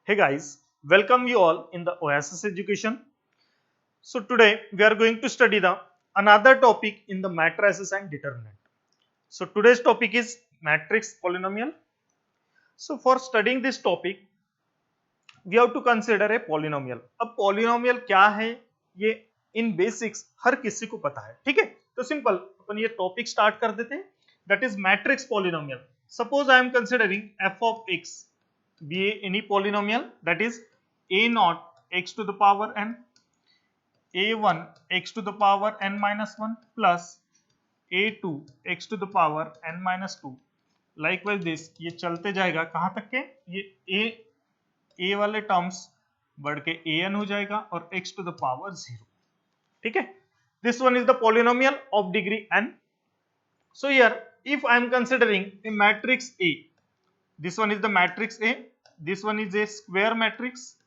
Hey guys, welcome you all in the Oasis Education. So today we are going to study the another topic in the matrices and determinant. So today's topic is matrix polynomial. So for studying this topic, we have to consider a polynomial. अब polynomial क्या है ये in basics हर किसी को पता है, ठीक है? तो सिंपल अपन ये टॉपिक स्टार्ट कर देते हैं. That is matrix polynomial. Suppose I am considering f of x be any polynomial, that is a naught x to the power n, a1 x to the power n minus 1 plus a2 x to the power n minus 2. Likewise this ये चलते जाएगा कहाँ तक के, ये a वाले terms बढ़ के an हो जाएगा और x to the power 0. ठीक है, this one is the polynomial of degree n. So here if I am considering a matrix A, this one is the matrix A, this one is a square matrix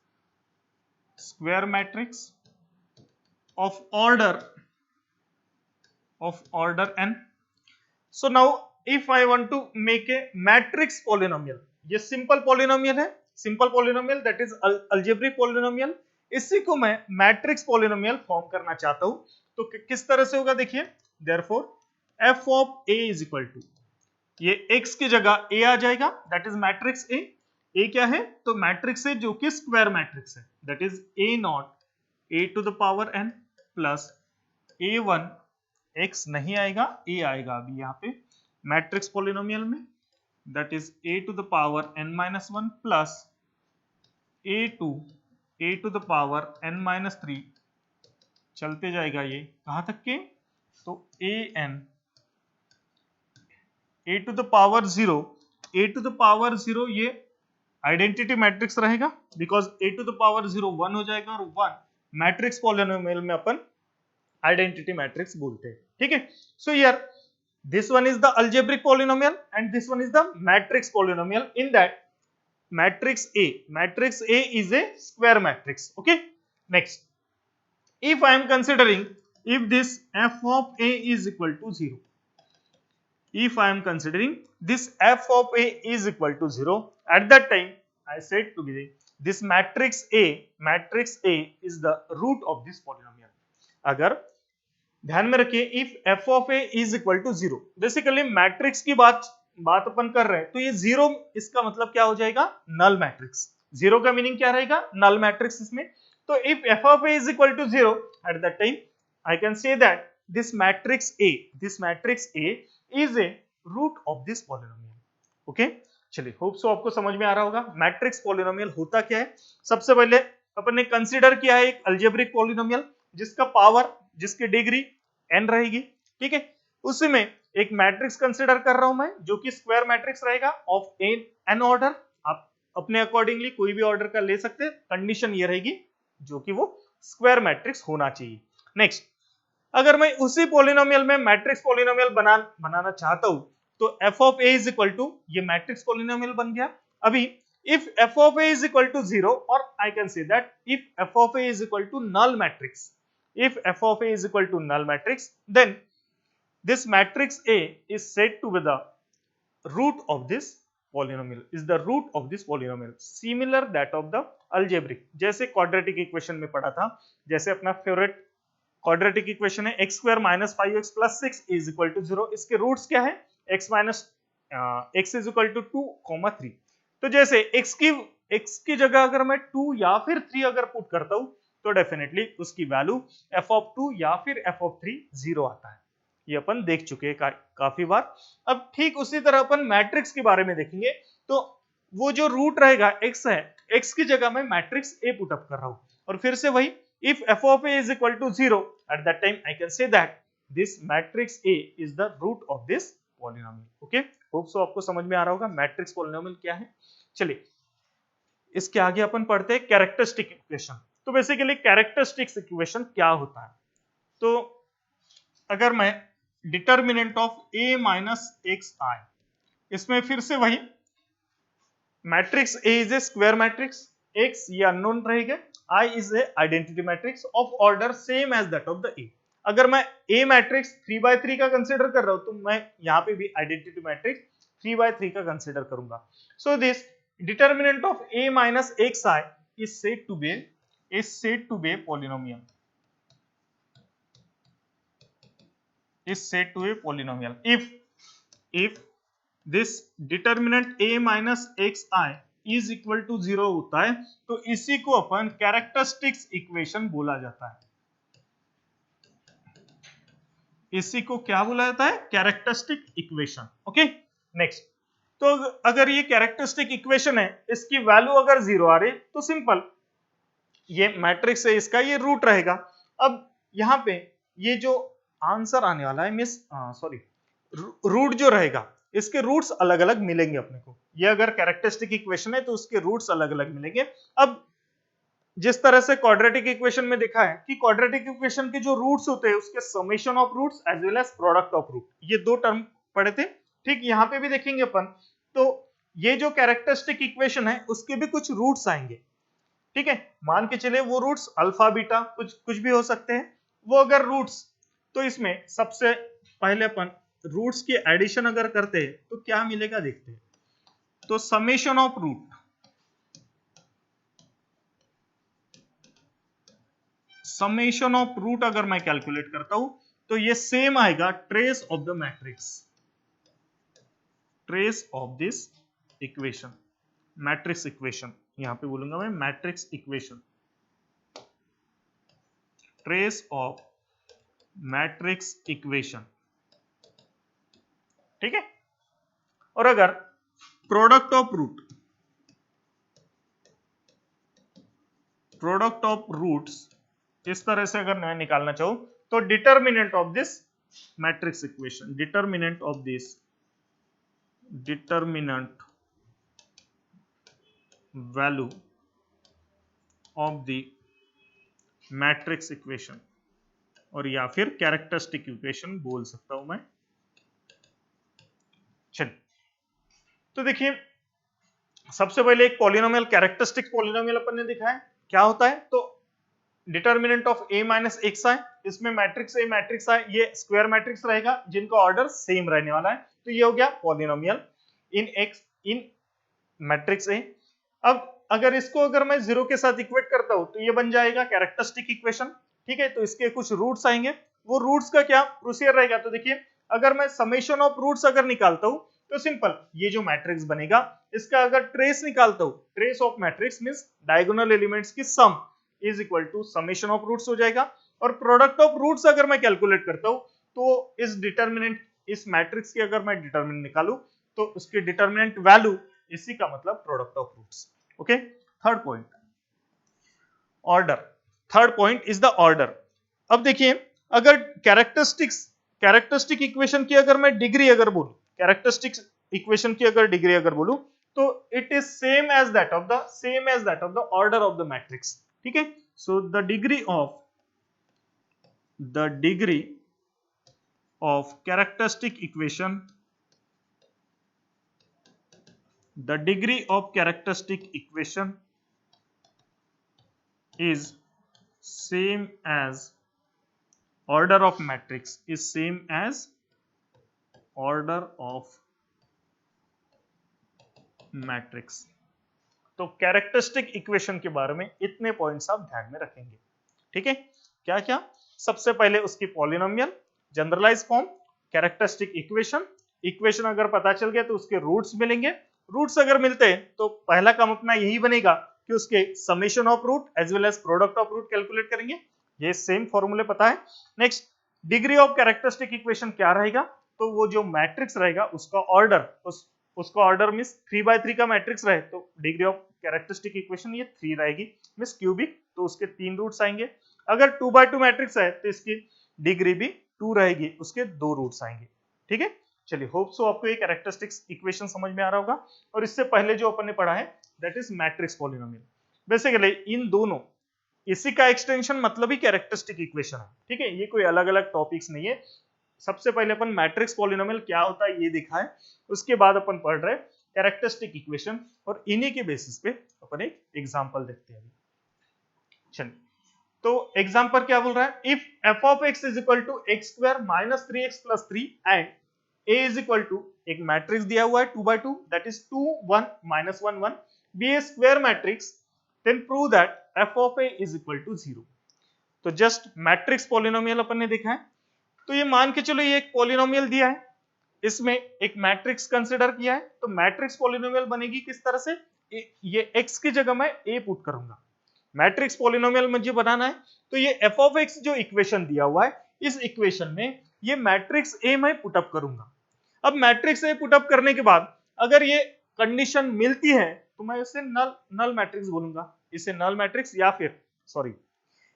of order n. So now if I want to make a matrix polynomial, ये simple polynomial है, simple polynomial that is algebraic polynomial, इसी को मैं matrix polynomial form करना चाहता हूं तो किस तरह से होगा देखिए. therefore f of a is equal to, ये x की जगह a आ जाएगा, that is matrix A. A क्या है तो मैट्रिक्स है जो कि स्क्वायर मैट्रिक्स है, that is a not a to the power n plus a1 x नहीं आएगा, a आएगा अभी यहाँ पे मैट्रिक्स पॉलिनोमियल में, that is a to the power n minus 1 plus a2 a to the power n minus 3. चलते जाएगा ये कहाँ तक के, तो a to the power 0, a to the power 0 ये आइडेंटिटी मैट्रिक्स रहेगा because a to the power 0 1 हो जाएगा और 1 मैट्रिक्स पॉलिनोमियल में अपन आइडेंटिटी मैट्रिक्स बोलते हैं, ठीक है. So here this one is the algebraic polynomial and this one is the matrix polynomial. In that matrix A is a square matrix. Okay, next if I am considering if this f of A is equal to 0, if I am considering this f of A is equal to 0, at that time I said to be this matrix A is the root of this polynomial. अगर ध्यान में रखिए if f of A is equal to 0, basically matrix की बात अपन कर रहे हैं तो ये 0 इसका मतलब क्या हो जाएगा, नल मैट्रिक्स. 0 का मीनिंग क्या रहेगा, नल मैट्रिक्स इसमें. तो if f of A is equal to 0, at that time I can say that this matrix A is a root of this polynomial. Okay, चलिए होप सो आपको समझ में आ रहा होगा मैट्रिक्स पॉलिनोमियल होता क्या है. सबसे पहले अपन ने कंसीडर किया है एक अलजेब्रिक पॉलिनोमियल जिसका पावर, जिसकी डिग्री n रहेगी, ठीक है. उसी में एक मैट्रिक्स कंसीडर कर रहा हूं मैं जो कि स्क्वायर मैट्रिक्स रहेगा ऑफ n ऑर्डर. आप अपने अकॉर्डिंगली कोई भी ऑर्डर का ले सकते हैं, कंडीशन ये रहेगी जो कि वो स्क्वायर मैट्रिक्स होना चाहिए. नेक्स्ट, अगर मैं उसी पॉलिनोमियल में मैट्रिक्स पॉलिनोमियल बनाना चाहता हूं तो f of a is equal to, ये मैट्रिक्स पॉलिनोमियल बन गया. अभी if f of a is equal to 0, or I can say that if f of a is equal to null matrix, if f of a is equal to null matrix, then this matrix A is said to be the root of this polynomial, is the root of this polynomial, similar that of the algebraic. जैसे quadratic equation में पढ़ा था, जैसे अपना favourite quadratic equation है x square minus 5x plus 6 is equal to 0. इसके roots क्या है, x minus x is equal to 2, 3. तो जैसे x की जगह अगर मैं 2 या फिर 3 अगर पुट करता हूं तो डेफिनेटली उसकी वैल्यू f ऑफ 2 या फिर f ऑफ 3 0 आता है. ये अपन देख चुके हैं काफी बार. अब ठीक उसी तरह अपन मैट्रिक्स के बारे में देखेंगे. तो वो जो रूट रहेगा x है, x की जगह मैं मैट्रिक्स A पुट अप कर रहा हूं और फिर से वही if f of A is equal to 0, at that time I can say that this matrix A is the root of this polynomial. Okay, hope so आपको समझ में आ रहा होगा मैट्रिक्स पॉलिनोमियल क्या है. चलिए इसके आगे अपन पढ़ते हैं कैरेक्टरिस्टिक इक्वेशन. तो बेसिकली कैरेक्टरिस्टिक्स इक्वेशन क्या होता है, तो अगर मैं determinant of A minus x आए, इसमें फिर से वही matrix A is A square matrix, x ये अननोन रहेगा, I is a identity matrix of order same as that of the A. अगर मैं A मैट्रिक्स 3/3 का कंसीडर कर रहा हूं तो मैं यहाँ पे भी आइडेंटिटी मैट्रिक्स 3/3 का कंसीडर करूंगा. So this determinant of a minus xi is said to be a polynomial. Is said to be a polynomial if this determinant a minus xi is equal to 0 होता है तो इसी को अपन characteristics equation बोला जाता है. इसी को क्या बोला जाता है? Characteristic equation. Okay, next. तो अगर ये कैरेक्टरिस्टिक इक्वेशन है, इसकी वैल्यू अगर 0 आ रही तो सिंपल ये मैट्रिक्स है, इसका ये रूट रहेगा. अब यहाँ पे ये जो आंसर आने वाला है मिस सॉरी रूट जो रहेगा, इसके रूट्स अलग अलग मिलेंगे अपने को. ये अगर कैरेक्टरिस्टिक इक्वेशन है तो उसके रूट्स अलग अलग मिलेंगे. अब जिस तरह से क्वाड्रेटिक इक्वेशन में देखा है कि क्वाड्रेटिक इक्वेशन के जो रूट्स होते हैं उसके summation of roots as well as product of root, ये दो टर्म पढ़े थे. ठीक, यहाँ पे भी देखेंगे अपन. तो ये जो कैरेक्टरिस्टिक इक्वेशन है उसके भी कुछ रूट्स आएंगे. ठीक है, मान के चले वो रूट्स अल्फा बीटा कुछ भी हो सकते हैं. वो अगर रूट्स, तो इसमें सबसे पहले अपन रूट्स की एडिशन अगर करते हैं तो क्या मिलेगा देखते हैं. तो summation of root, summation of root अगर मैं कैलकुलेट करता हूं तो ये सेम आएगा trace of the matrix, trace of this equation, matrix equation. यहां पे बोलूंगा मैं matrix equation, trace of matrix equation. ठीक है, और अगर प्रोडक्ट ऑफ रूट्स इस तरह से अगर मैं निकालना चाहूं तो determinant of this matrix equation, determinant value of the matrix equation, और या फिर कैरेक्टरिस्टिक इक्वेशन बोल सकता हूं मैं. चलिए, तो देखिए सबसे पहले एक पॉलिनोमियल, कैरेक्टरिस्टिक पॉलिनोमियल अपन ने दिखा है क्या होता है. तो determinant of a minus x I, इसमें मैट्रिक्स a मैट्रिक्स आई ये स्क्वायर मैट्रिक्स रहेगा जिनका ऑर्डर सेम रहने वाला है. तो ये हो गया polynomial in x in matrix a. अब अगर इसको अगर मैं 0 के साथ इक्वेट करता हूं तो ये बन जाएगा कैरेक्टरिस्टिक इक्वेशन. ठीक है, तो इसके कुछ रूट्स आएंगे. वो रूट्स का क्या प्रोसीजर रहेगा, तो देखिए अगर मैं समेशन ऑफ रूट्स अगर निकालता हूं तो सिंपल ये जो मैट्रिक्स बनेगा इसका अगर ट्रेस निकालता हूं, trace of matrix means diagonal elements की sum is equal to summation of roots हो जाएगा. और प्रोडक्ट ऑफ रूट्स अगर मैं कैलकुलेट करता हूं तो इस डिटर्मिनेंट, इस मैट्रिक्स की अगर मैं डिटर्मिनेंट निकालूं तो उसकी डिटर्मिनेंट वैल्यू, इसी का मतलब product of roots. Okay, third point order. Third point is the order. अब देखिए अगर कैरेक्टरिस्टिक इक्वेशन की अगर मैं डिग्री अगर बोलूं, कैरेक्टरिस्टिक इक्वेशन की अगर डिग्री अगर बोलूं तो it is same as that of the order of the matrix. ठीक है, so the degree of characteristic equation, the degree of characteristic equation is same as order of matrix, is same as order of matrix. तो characteristic equation के बारे में इतने points आप ध्यान में रखेंगे. ठीक है, क्या क्या? सबसे पहले उसकी polynomial, generalize form, characteristic equation. Equation अगर पता चल गया तो उसके रूट्स मिलेंगे. रूट्स अगर मिलते हैं तो पहला काम अपना यही बनेगा कि उसके summation of root as well as product of root calculate करेंगे. ये सेम फॉर्मूले पता है. Next, degree of characteristic equation क्या रहेगा, तो वो जो मैट्रिक्स रहेगा उसका ऑर्डर, उसका ऑर्डर मींस 3/3 का मैट्रिक्स रहे तो डिग्री ऑफ कैरेक्टरिस्टिक इक्वेशन ये 3 रहेगी मींस क्यूबिक, तो उसके 3 रूट्स आएंगे. अगर 2/2 मैट्रिक्स है तो इसकी डिग्री भी 2 रहेगी, उसके 2 रूट्स आएंगे. ठीक है, चलिए होप सो आपको ये कैरेक्टरिस्टिक्स इक्वेशन समझ में आ रहा होगा. और इससे पहले जो अपन ने पढ़ा है that is matrix polynomial. Basically इन दोनों, इसी का एक्सटेंशन मतलब ही कैरेक्टरिस्टिक इक्वेशन है. ठीक है, ये कोई अलग अलग टॉपिक्स नहीं है. सबसे पहले अपन मैट्रिक्स पॉलिनोमियल क्या होता है ये देखा है, उसके बाद अपन पढ़ रहे कैरेक्टरिस्टिक इक्वेशन, और इन्हीं के बेसिस पे अपन एक एग्जांपल देखते हैं. चलिए, तो एग्जांपल क्या बोल रहा है, if f of x is equal to x square minus 3x plus 3 and a is equal to एक मैट्रिक्स दिया हुआ है 2 by 2 that is 2 1 minus 1 1 be A square matrix then prove that F of A is equal to 0। तो just matrix polynomial अपन ने देखा है। तो ये मान के चलो ये एक पॉलिनोमियल दिया है, इसमें एक मैट्रिक्स कंसिडर किया है, तो मैट्रिक्स पॉलिनोमियल बनेगी किस तरह से, ये x की जगह मैं a पुट करूंगा। मैट्रिक्स पॉलिनोमियल मुझे बनाना है, तो ये f ऑफ x जो इक्वेशन दिया हुआ है, इस इक्वेशन में ये मैट्रिक्स a मैं पुटअप करूंगा। अब मैट्रिक्स a पुटअप करने के बाद अगर ये कंडीशन मिलती है तो मैं इसे नल मैट्रिक्स बोलूंगा, इसे नल मैट्रिक्स, या फिर sorry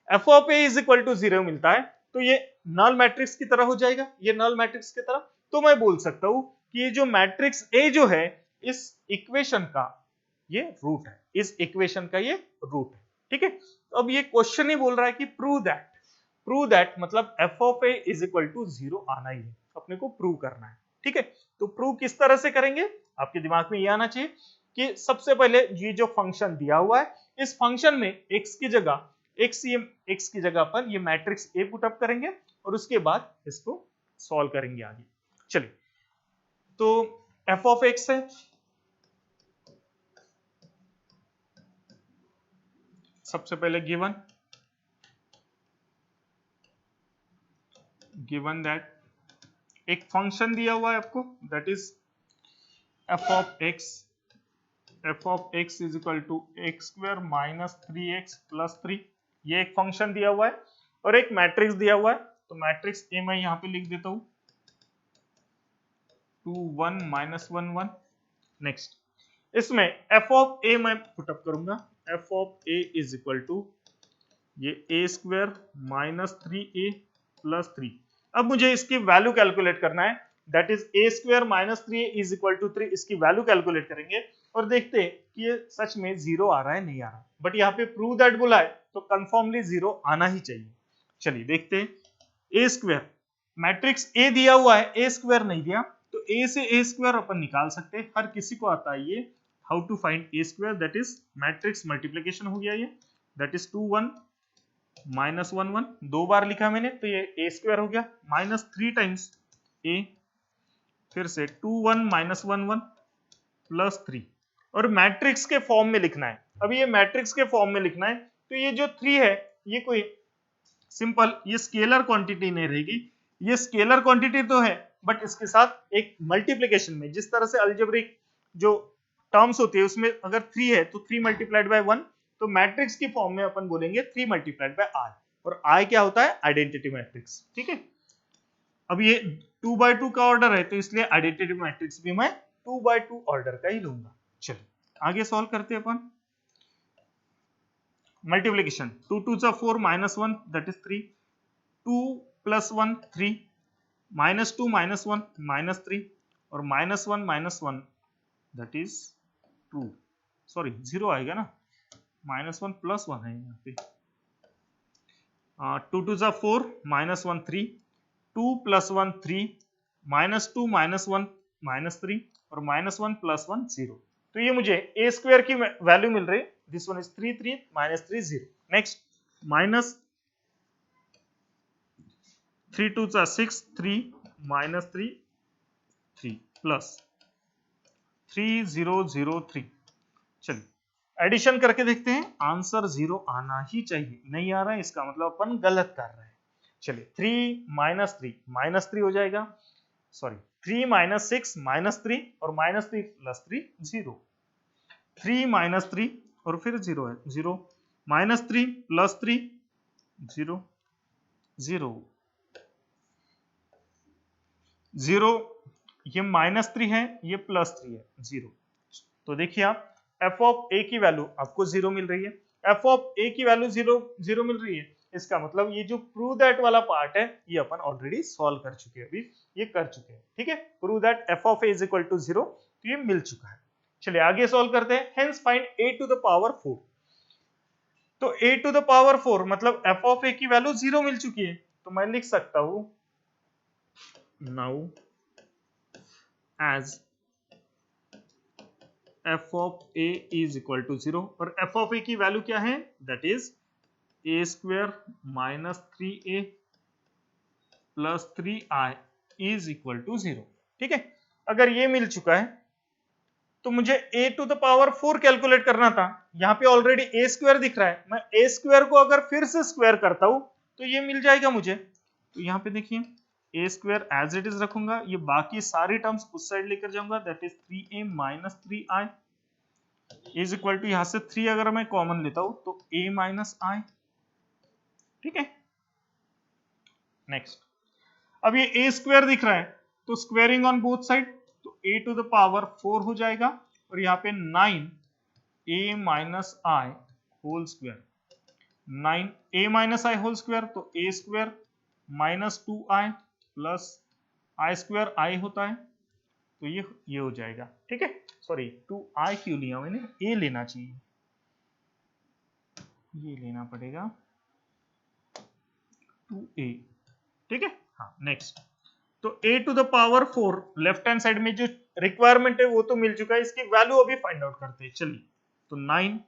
F of A is equal to 0 मिलता है तो ये नल मैट्रिक्स की तरह हो जाएगा, ये नल मैट्रिक्स की तरह। तो मैं बोल सकता हूं कि ये जो मैट्रिक्स ए जो है इस इक्वेशन का ये रूट है, इस इक्वेशन का ये रूट है। ठीक है, तो अब ये क्वेश्चन ही बोल रहा है कि प्रूव दैट मतलब F of A is equal to 0 आना ही है, अपने को प्रूव करना है। ठीक है, तो प्रूव किस तरह से करेंगे, आपके दिमाग में ये आना चाहिए कि सबसे पहले ये जो फंक्शन दिया हुआ है, इस फंक्शन में x की जगह पर ये मैट्रिक्स ए पुटअप करेंगे और उसके बाद इसको सॉल्व करेंगे आगे। चलिए, तो एफ ऑफ एक्स है, सबसे पहले गिवन दैट एक फंक्शन दिया हुआ है आपको, that is F of X is equal to X square minus 3x plus 3, ये एक फंक्शन दिया हुआ है और एक मैट्रिक्स दिया हुआ है। तो मैट्रिक्स ए मैं यहां पे लिख देता हूं 2 1 minus 1 1। नेक्स्ट, इसमें एफ ऑफ ए मैं पुटअप करूंगा, F of A is equal to ये A square minus 3a plus 3। अब मुझे इसकी वैल्यू कैलकुलेट करना है, that is A square minus 3a is equal to 3। इसकी वैल्यू कैलकुलेट करेंगे और देखते हैं कि ये सच में 0 आ रहा है नहीं आ रहा, बट यहाँ पे प्रूव दैट बोला है तो कंफर्मली 0 आना ही चाहिए। चलिए देखते हैं, ए स्क्वायर मैट्रिक्स ए दिया हुआ है, ए स्क्वायर नहीं दिया, तो ए से ए स्क्वायर अपन निकाल सकते हैं, हर किसी को आता है ये, how to find A square, that is matrix multiplication हो गया ये, दैट इज 2 1 माइनस 1 1, दो बार लिखा मैंने तो ये ए स्क्वायर हो गया, माइनस 3 टाइम्स ए, फिर से 2 1 माइनस 1 1 प्लस 3, और मैट्रिक्स के फॉर्म में लिखना है। अभी ये मैट्रिक्स के फॉर्म में लिखना है, तो ये जो 3 है ये कोई सिंपल ये स्केलर क्वांटिटी नहीं रहेगी, ये स्केलर क्वांटिटी तो है बट इसके साथ एक मल्टीप्लिकेशन में, जिस तरह से अलजेब्रिक जो टर्म्स होती है उसमें अगर 3 है तो 3 मल्टीप्लाइड बाय 1, तो मैट्रिक्स की फॉर्म में अपन बोलेंगे 3 मल्टीप्लाइड बाय आई, और आई क्या होता है, आइडेंटिटी मैट्रिक्स। ठीक है, अब ये 2 by 2 का ऑर्डर है तो इसलिए आइडेंटिटी मैट्रिक्स भी मैं 2 by 2 ऑर्डर का ही लूंगा। चलिए आगे सॉल्व करते हैं अपन। मल्टीप्लिकेशन 2 2 जा 4 minus 1 that is 3, 2 plus 1 3, minus 2 minus 1 minus 3, और माइनस 1 दैट इज 2, सॉरी 0 आएगा ना, माइनस 1 प्लस 1 है यहाँ पे। 2 2 जा 4 minus 1 3, 2 plus 1 3, minus 2 minus 1 minus 3, और माइनस 1 प्लस 1 0। तो ये मुझे ए स्क्वायर की वैल्यू मिल रही है, this one is 3 3 minus 3 0। Next, minus 3 2 जा 6 3 माइनस 3 3 प्लस 3 0 0 3। चलिए एडिशन करके देखते हैं, आंसर 0 आना ही चाहिए, नहीं आ रहा है इसका मतलब अपन गलत कर रहे हैं। चलिए 3 माइनस 3 हो जाएगा, सॉरी 3 माइनस 6 माइनस 3, और माइनस 3 प्लस 3 0, 3 माइनस 3 और फिर 0 है 0, माइनस 3 प्लस 3 0 0 0, ये माइनस 3 है ये प्लस 3 है 0। तो देखिए आप एफ ऑफ ए की वैल्यू आपको 0 मिल रही है, एफ ऑफ ए की वैल्यू 0 मिल रही है, इसका मतलब ये जो प्रूव दैट वाला पार्ट है ये अपन ऑलरेडी सॉल्व कर चुके हैं, अभी ये कर चुके हैं। ठीक है, prove that F of A is equal to 0, तो ये मिल चुका है। चलिए आगे सॉल्व करते हैं, hence find a to the power 4। तो a टू द पावर 4 मतलब एफ ऑफ ए की वैल्यू 0 मिल चुकी है, तो मैं लिख सकता हूं now as F of A is equal to 0, और एफ ऑफ ए की वैल्यू क्या है, that is A square minus 3a plus 3i is equal to 0। ठीक है, अगर ये मिल चुका है तो मुझे a to the power 4 calculate करना था। यहाँ पे ऑलरेडी a स्क्वायर दिख रहा है, मैं a स्क्वायर को अगर फिर से स्क्वायर करता हूं तो ये मिल जाएगा मुझे। तो यहाँ पे देखिए a square as it is रखूंगा, ये बाकी सारी टर्म्स उस साइड लेकर जाऊंगा, that is 3a minus 3i is equal to, यहां से 3 अगर मैं कॉमन लेता हूं तो a माइनस i। ठीक है, नेक्स्ट, अब ये a स्क्वायर दिख रहा है तो स्क्वायरिंग ऑन बोथ साइड, तो a टू द पावर 4 हो जाएगा और यहाँ पे 9a माइनस आई होल स्क्वायर, 9a माइनस आई होल स्क्वायर, तो a square minus 2i plus I square i होता है, तो ये हो जाएगा। ठीक है, सॉरी 2i क्यों लिया मैंने, a लेना चाहिए, ये लेना पड़ेगा 2a। ठीक है, हाँ नेक्स्ट, तो a to the power 4 left hand side में जो रिक्वायरमेंट है वो तो मिल चुका है, इसकी वैल्यू अभी फाइंड आउट करते हैं। चलिए, तो 9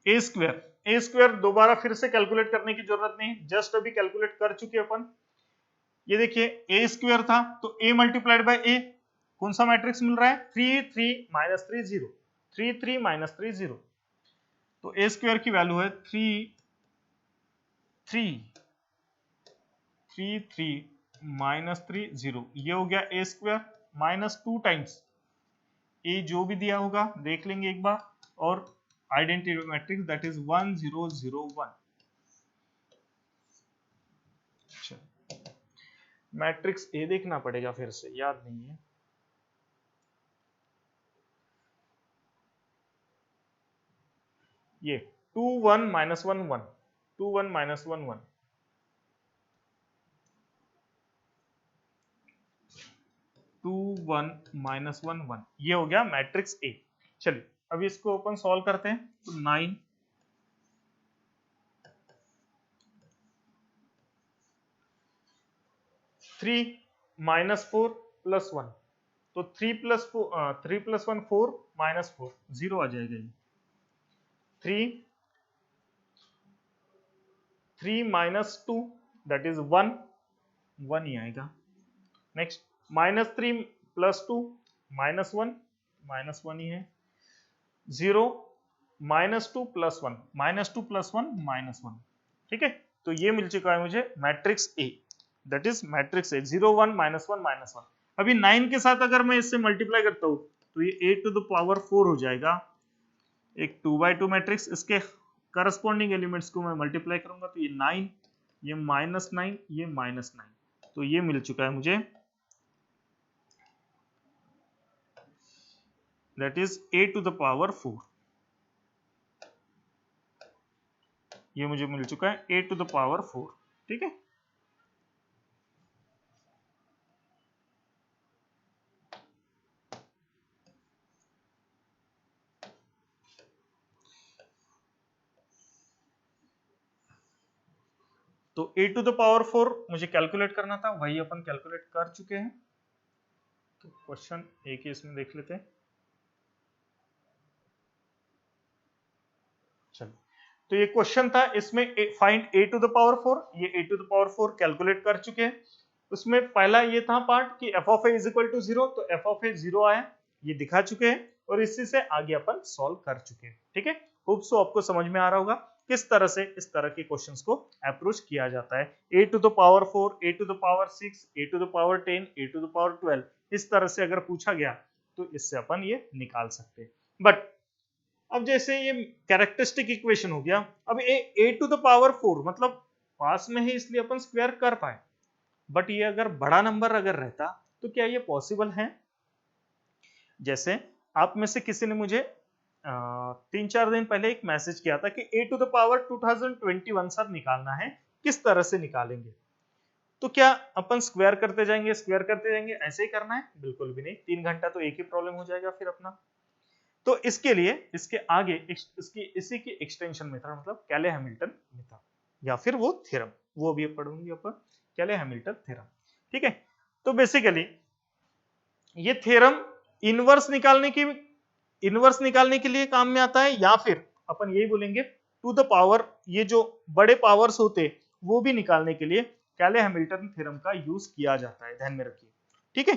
a स्क्वायर दोबारा फिर से कैलकुलेट करने की जरूरत नहीं, जस्ट अभी कैलकुलेट कर चुके अपन। ये देखिए a स्क्वायर था तो a मल्टीप्लाइड बाय a, कौन सा मैट्रिक्स मिल रहा है, 3 3 माइनस 3 0, 3 3 माइनस 3 0, तो a स्क्वायर की वैल्यू है 3 3 3 3 माइनस 3 0, ये हो गया a square minus 2 times a जो भी दिया होगा देख लेंगे एक बार, और identity matrix that is 1 0 0 1। Matrix A देखना पड़ेगा फिर से, याद नहीं है। ये 2 1 माइनस 1 1, 2 1 माइनस 1 1, 2 1 माइनस 1 1, ये हो गया मैट्रिक्स ए। चलिए अब इसको अपन सॉल्व करते हैं, तो 9 3 माइनस 4 प्लस 1, तो 3 प्लस 1 4 माइनस 4 0 आ जाएगा, ये 3 माइनस 2 दैट इज 1 1 ही आएगा। नेक्स्ट, माइनस 3 प्लस 2 माइनस 1 ही है, 0 minus 2 plus 1 minus 2 plus 1 minus 1। ठीक है, तो ये मिल चुका है मुझे matrix A, that is matrix A 0 1 minus 1 minus 1। अभी 9 के साथ अगर मैं इससे मल्टीप्लाई करता हूं तो ये a टू द पावर 4 हो जाएगा, एक 2/2 मैट्रिक्स, इसके करस्पॉन्डिंग एलिमेंट्स को मैं मल्टीप्लाई करूंगा तो ये 9, ये माइनस 9, ये माइनस 9, तो ये मिल चुका है मुझे, that is a to the power 4, ये मुझे मिल चुका है a टू द पावर 4। ठीक है, तो a टू द पावर 4 मुझे कैलकुलेट करना था, वही अपन कैलकुलेट कर चुके हैं। तो क्वेश्चन एक ही इसमें देख लेते हैं। चलिए, तो ये क्वेश्चन था, इसमें find a to the power 4, ये a to the power 4 calculate कर चुके हैं। उसमें पहला ये था पार्ट कि f of a is equal to 0, तो f ऑफ a 0 आया, ये दिखा चुके हैं और इसी से आगे अपन सॉल्व कर चुके हैं। ठीक है, होप सो आपको समझ में आ रहा होगा किस तरह से इस तरह के क्वेश्चंस को अप्रोच किया जाता है। a to the power 4, a to the power 6, a to the power 10, a to the power 12, इस तरह से अगर पूछा गया तो इससे अपन ये निकाल सकते हैं। बट अब जैसे ये कैरेक्टरिस्टिक इक्वेशन हो गया, अब a टू द पावर 4 मतलब पास में है इसलिए अपन स्क्वायर कर पाए, बट ये अगर बड़ा नंबर अगर रहता तो क्या ये पॉसिबल है? जैसे आप में से किसी ने मुझे 3-4 दिन पहले एक मैसेज किया था कि a to the power 2021 sir निकालना है, किस तरह से निकालेंगे? तो क्या अपन स्क्वायर करते जाएंगे ऐसे ही करना है? बिल्कुल भी नहीं, 3 घंटा तो एक ही प्रॉब्लम हो जाएगा फिर अपना। तो इसके लिए इसके आगे इसी की एक्सटेंशन मेथड मतलब कैले हैमिल्टन मेथड या फिर वो थ्योरम, वो भी पढ़ूंगे अपन, कैले हैमिल्टन थ्योरम। ठीक है, तो बेसिकली ये थ्योरम इनवर्स निकालने के लिए काम में आता है, या फिर अपन यही बोलेंगे टू द पावर, ये जो बड़े पावर्स होते वो भी निकालने के लिए कैले हैमिल्टन थ्योरम का यूज किया जाता है, ध्यान में रखिए। ठीक है,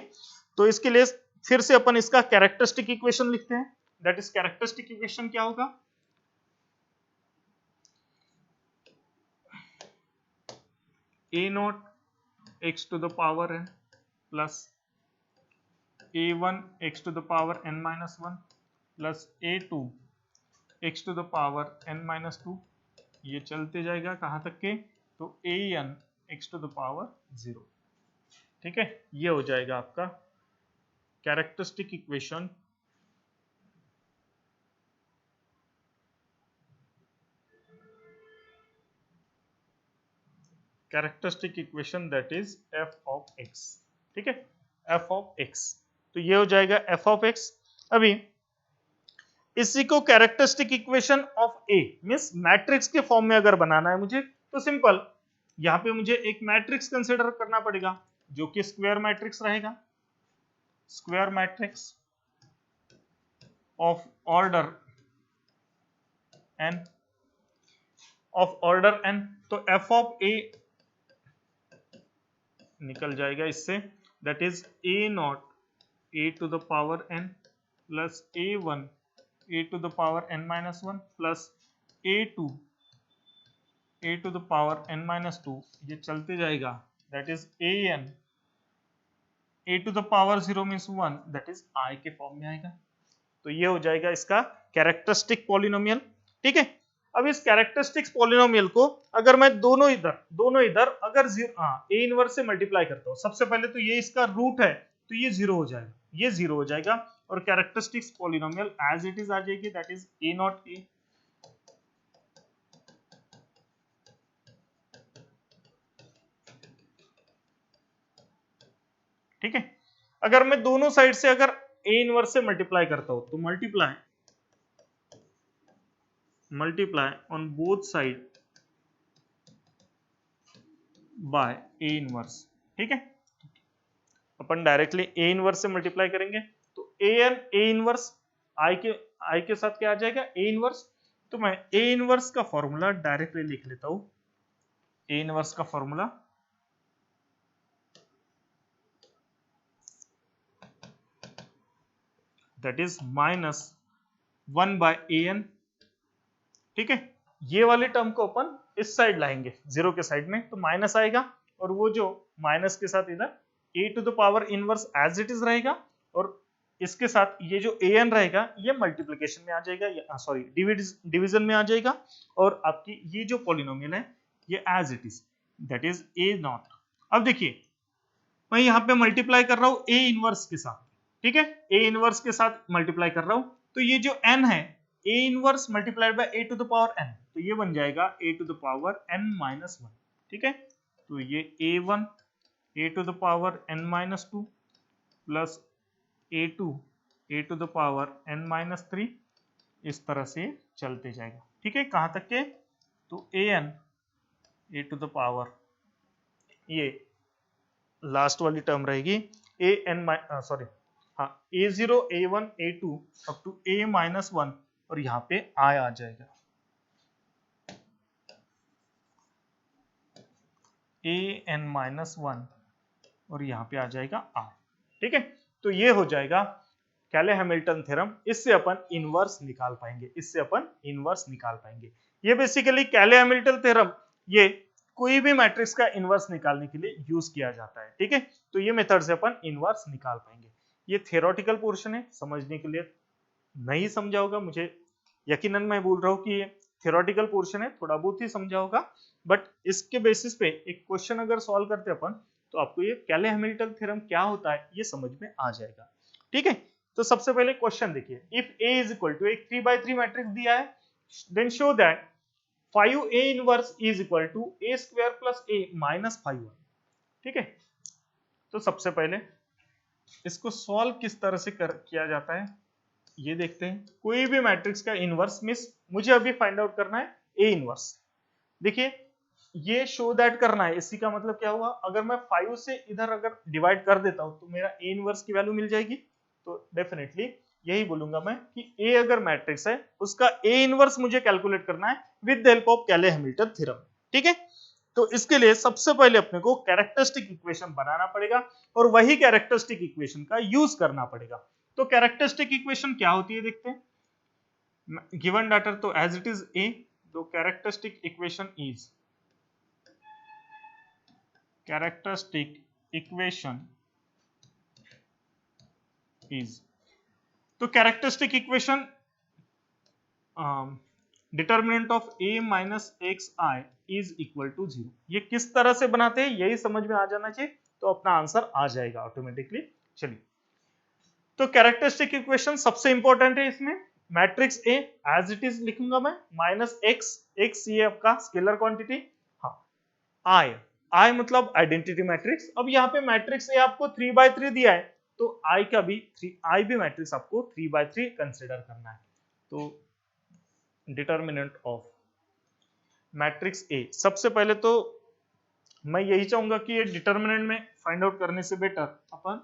तो इसके लिए फिर से अपन इसका कैरेक्टरिस्टिक इक्वेशन लिखते हैं। दैट इज कैरेक्टरिस्टिक इक्वेशन क्या होगा, a naught x to the power n plus a1 x to the power n minus 1 plus a2 x to the power n minus 2, ये चलते जाएगा कहां तक के, तो an x to the power 0। ठीक है, ये हो जाएगा आपका characteristic equation that is f of x। ठीक है, f ऑफ x, तो ये हो जाएगा f ऑफ x। अभी इसी को characteristic equation of a means matrix के फॉर्म में अगर बनाना है मुझे, तो सिंपल यहां पे मुझे एक मैट्रिक्स कंसीडर करना पड़ेगा जो कि स्क्वायर मैट्रिक्स रहेगा, square matrix of order n, of order n। तो f ऑफ a निकल जाएगा इससे, that is a not a to the power n plus a1 a to the power n minus 1 plus a2 a to the power n minus 2, ये चलते जाएगा, that is an a to the power 0 means 1, that is i के form में आएगा। तो ये हो जाएगा इसका कैरेक्टरिस्टिक पॉलिनोमियल। ठीक है, अब इस कैरेक्टरिस्टिक्स पॉलिनोमियल को अगर मैं दोनों इधर अगर a इनवर्स से मल्टीप्लाई करता हूं, सबसे पहले तो ये इसका रूट है तो ये 0 हो जाएगा, ये 0 हो जाएगा, और characteristics polynomial as it is आ जाएगी, that is a not a ठीक है, अगर मैं दोनों साइड से अगर a इनवर्स से मल्टीप्लाई करता हूं, तो multiply on both side by a inverse. ठीक है, अपन डायरेक्टली a इनवर्स से मल्टीप्लाई करेंगे तो a इनवर्स i के साथ क्या आ जाएगा, a इनवर्स। तो मैं a इनवर्स का फॉर्मूला डायरेक्टली लिख लेता हूं, a इनवर्स का formula that is minus 1 by an। ठीक है, ये वाले टर्म को अपन इस साइड लाएंगे, 0 के साइड में, तो माइनस आएगा, और वो जो माइनस के साथ इधर a to the power inverse as it is रहेगा, और इसके साथ ये जो an रहेगा ये मल्टीप्लिकेशन में आ जाएगा, सॉरी डिवीजन में आ जाएगा, और आपकी ये जो पॉलिनोमियल है ये as it is, that is a nought. अब देखिए मैं यहाँ पे मल्टीप्लाई कर रहा हूँ a इनवर्स के साथ, ठीक है, a इनवर्स के साथ मल्टीप्लाई कर रहा हूँ, तो ये जो n है a inverse multiplied by a to the power n, तो ये बन जाएगा a to the power n minus 1। ठीक है, तो ये a1 a to the power n minus 2 plus a2 a to the power n minus 3, इस तरह से चलते जाएगा। ठीक है, कहां तक के, तो an a to the power, ये लास्ट वाली टर्म रहेगी सॉरी हाँ a0 a1 a2 up to a minus 1, और यहाँ पे i आ जाएगा, an माइनस 1, और यहाँ पे आ जाएगा r। ठीक है, तो ये हो जाएगा कैले हैमिल्टन थ्योरम, इससे अपन इनवर्स निकाल पाएंगे। ये बेसिकली कैले हैमिल्टन थ्योरम ये कोई भी मैट्रिक्स का इनवर्स निकालने के लिए यूज किया जाता है। ठीक है, तो ये मेथड से अपन इनवर्स निकाल पाएंगे। ये थियोरेटिकल पोर्शन है, समझने के लिए नहीं समझा होगा, मुझे यकीनन मैं बोल रहा हूँ कि ये थियोरेटिकल पोर्शन है, थोड़ा बहुत ही समझा होगा, बट इसके बेसिस पे एक क्वेश्चन अगर सॉल्व करते अपन, तो आपको ये कैले हैमिल्टन थ्योरम क्या होता है ये समझ में आ जाएगा। ठीक है, तो सबसे पहले क्वेश्चन देखिए, if a is equal to एक 3x3 मैट्रिक्स दिया है, then show that 5a inverse is equal to a square plus a minus 5y। ठीक है, तो सबसे पहले इसको सॉल्व किस तरह से किया जाता है ये देखते हैं। कोई भी मैट्रिक्स का इनवर्स मींस मुझे अभी फाइंड आउट करना है a इनवर्स। देखिए ये शो दैट करना है, इसी का मतलब क्या हुआ, अगर मैं 5 से इधर अगर डिवाइड कर देता हूं तो मेरा a इनवर्स की वैल्यू मिल जाएगी। तो डेफिनेटली यही बोलूंगा मैं कि a अगर मैट्रिक्स है उसका a इनवर्स मुझे कैलकुलेट करना है विद द हेल्प ऑफ कैले हैमिल्टन थ्योरम। ठीक है, तो इसके लिए सबसे पहले अपने को कैरेक्टरिस्टिक इक्वेशन बनाना पड़ेगा और वही कैरेक्टरिस्टिक इक्वेशन का यूज करना पड़ेगा। तो कैरेक्टरिस्टिक इक्वेशन क्या होती है देखते हैं। गिवन डाटा तो एज इट इज ए, तो characteristic equation is characteristic equation is, तो characteristic equation determinant of a minus x I is equal to 0। ये किस तरह से बनाते हैं यही समझ में आ जाना चाहिए, तो अपना आंसर आ जाएगा ऑटोमेटिकली। चलिए, तो कैरेक्टरिस्टिक इक्वेशन सबसे इंपॉर्टेंट है इसमें। Matrix A as it is लिखूंगा मैं, माइनस एक्स, एक्स ये आपका स्केलर क्वांटिटी, हाँ, आई, आई मतलब आइडेंटिटी मैट्रिक्स। अब यहाँ पे मैट्रिक्स ए आपको 3/3 दिया है, तो आई का भी आई भी मैट्रिक्स आपको 3/3 कंसिडर करना है। तो डिटर्मिनेंट ऑफ मैट्रिक्स ए, सबसे पहले तो मैं यही चाहूंगा कि ये डिटर्मिनेंट में फाइंड आउट करने से better upon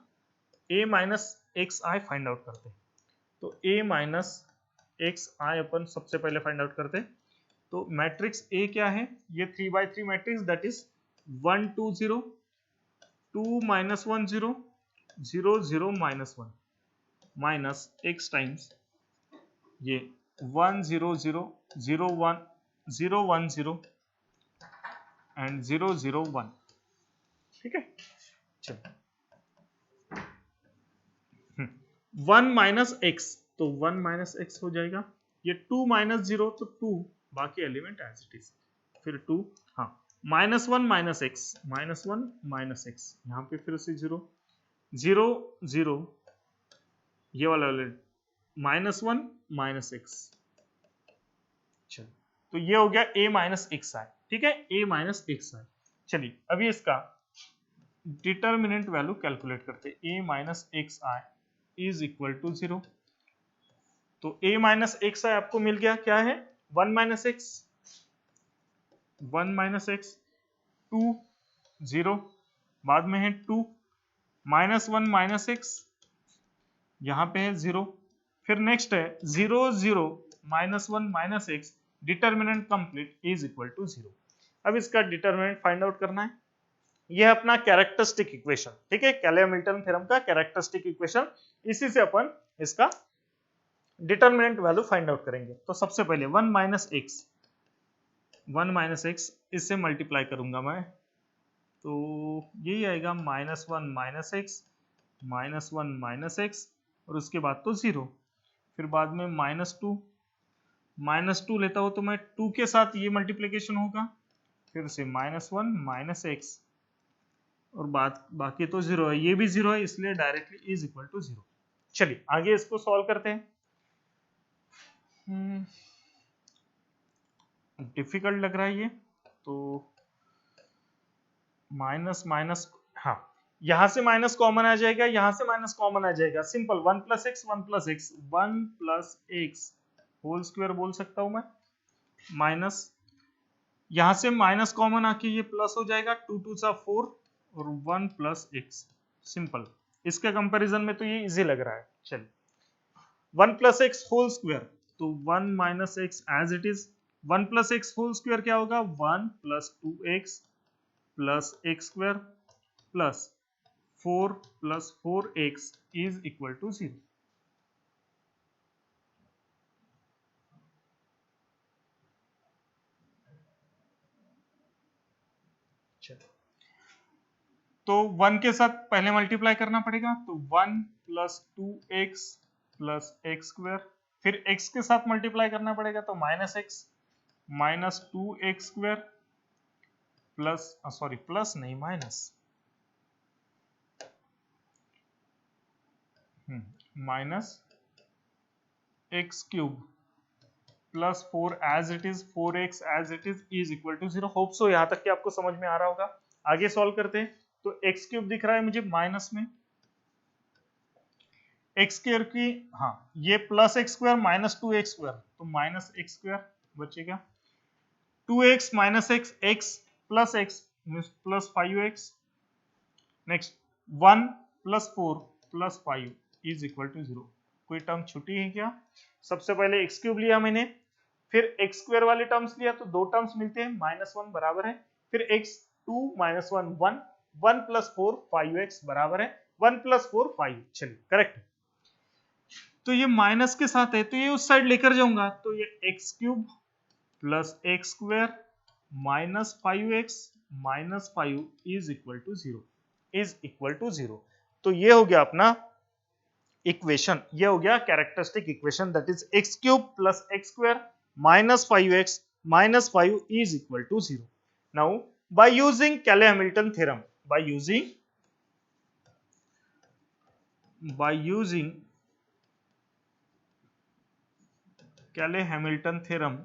a minus x I find out करते हैं। तो a माइनस एक्स आई अपन सबसे पहले फाइंड आउट करते हैं। तो मैट्रिक्स a क्या है, ये 3/3 matrix, that is 1 2 0 2 minus 1 0 0 0 minus 1 minus x times ये 1 0 0 0 1 0 1 0 एंड 0 0 1। ठीक है, चलो 1 माइनस एक्स, तो 1 माइनस एक्स हो जाएगा, ये 2 माइनस 0 तो 2, बाकी एलिमेंट एज इट इज, फिर 2, हाँ, minus 1 minus x, minus 1 minus x, यहाँ पे फिर से 0 0 0, ये वाला माइनस 1 माइनस एक्स। चलो, तो ये हो गया a माइनस एक्स आई। ठीक है, a माइनस एक्स आई। चलिए अभी इसका डिटर्मिनेंट वैल्यू कैलकुलेट करते हैं। a minus x I is equal to 0। तो a माइनस एक्स आई आपको मिल गया, क्या है, 1 माइनस एक्स, 1 माइनस एक्स, 2 0, बाद में है 2 माइनस 1 माइनस एक्स, यहाँ पे है 0, फिर नेक्स्ट है 0 0 minus 1 minus x, determinant complete is equal to 0। अब इसका डिटर्मिनेंट फाइंड आउट करना है। यह अपना कैरेक्टरिस्टिक इक्वेशन, ठीक है, कैले-हैमिल्टन थ्योरम का कैरेक्टरिस्टिक इक्वेशन, इसी से अपन इसका डिटर्मिनेंट वैल्यू फाइंड आउट करेंगे। तो सबसे पहले 1 माइनस एक्स, 1 माइनस एक्स, इससे मल्टीप्लाई करूंगा मैं, तो यही आएगा minus 1 minus x, minus 1 minus x, और उसके बाद तो 0, फिर बाद में माइनस 2, माइनस 2 लेता हो तो मैं 2 के साथ ये मल्टीप्लीकेशन होगा, फिर से माइनस 1 माइनस एक्स, और बाकी तो 0 है, ये भी 0 है, इसलिए डायरेक्टली इज इक्वल टू 0। चलिए आगे इसको सॉल्व करते हैं। डिफिकल्ट लग रहा है ये, तो माइनस माइनस, हाँ, यहां से माइनस कॉमन आ जाएगा, यहां से माइनस कॉमन आ जाएगा, simple 1 plus x 1 plus x, 1 plus x whole square बोल सकता हूं मैं, माइनस, यहां से माइनस कॉमन आके ये प्लस हो जाएगा, 2 2 सा 4 और 1 प्लस एक्स, सिंपल। इसके कंपैरिजन में तो ये इजी लग रहा है। चलिए 1 प्लस एक्स होल स्क्वायर, तो 1 minus x as it is, 1 plus x whole square क्या होगा, 1 plus 2x plus x square plus 4 plus 4x is equal to 0। तो 1 के साथ पहले मल्टीप्लाई करना पड़ेगा, तो 1 plus 2x plus x square, फिर x के साथ मल्टीप्लाई करना पड़ेगा, तो minus x minus 2x square plus, sorry plus नहीं minus, minus x cube plus 4 as it is, 4x as it is equal to 0। Hope so यहां तक कि आपको समझ में आ रहा होगा। आगे सॉल्व करते हैं। तो एक्स क्यूब दिख रहा है मुझे माइनस में, एक्स स्क्वायर की, हाँ, ये plus x square minus 2x square, तो माइनस एक्स स्क्वायर बचेगा, 2x minus x, x plus x plus 5x, next 1 plus 4 plus 5 is equal to 0। कोई टर्म छुटी है क्या? सबसे पहले एक्स क्यूब लिया मैंने, फिर एक्स स्क्वायर वाले टर्म्स लिया, तो दो टर्म्स मिलते हैं, माइनस 1 बराबर है, फिर x2 माइनस 1 1, 1 प्लस 4 5x बराबर है 1 प्लस 4 5। चलिए करेक्ट। तो ये माइनस के साथ है तो ये उस साइड लेकर जाऊंगा, तो ये x cube plus x square minus 5x minus 5 is equal to 0, is equal to 0। तो ये हो गया अपना इक्वेशन, ये हो गया characteristic equation, that is x cube plus x square minus 5x minus 5 is equal to 0। Now by using Cayley Hamilton theorem, by using Cayley Hamilton theorem,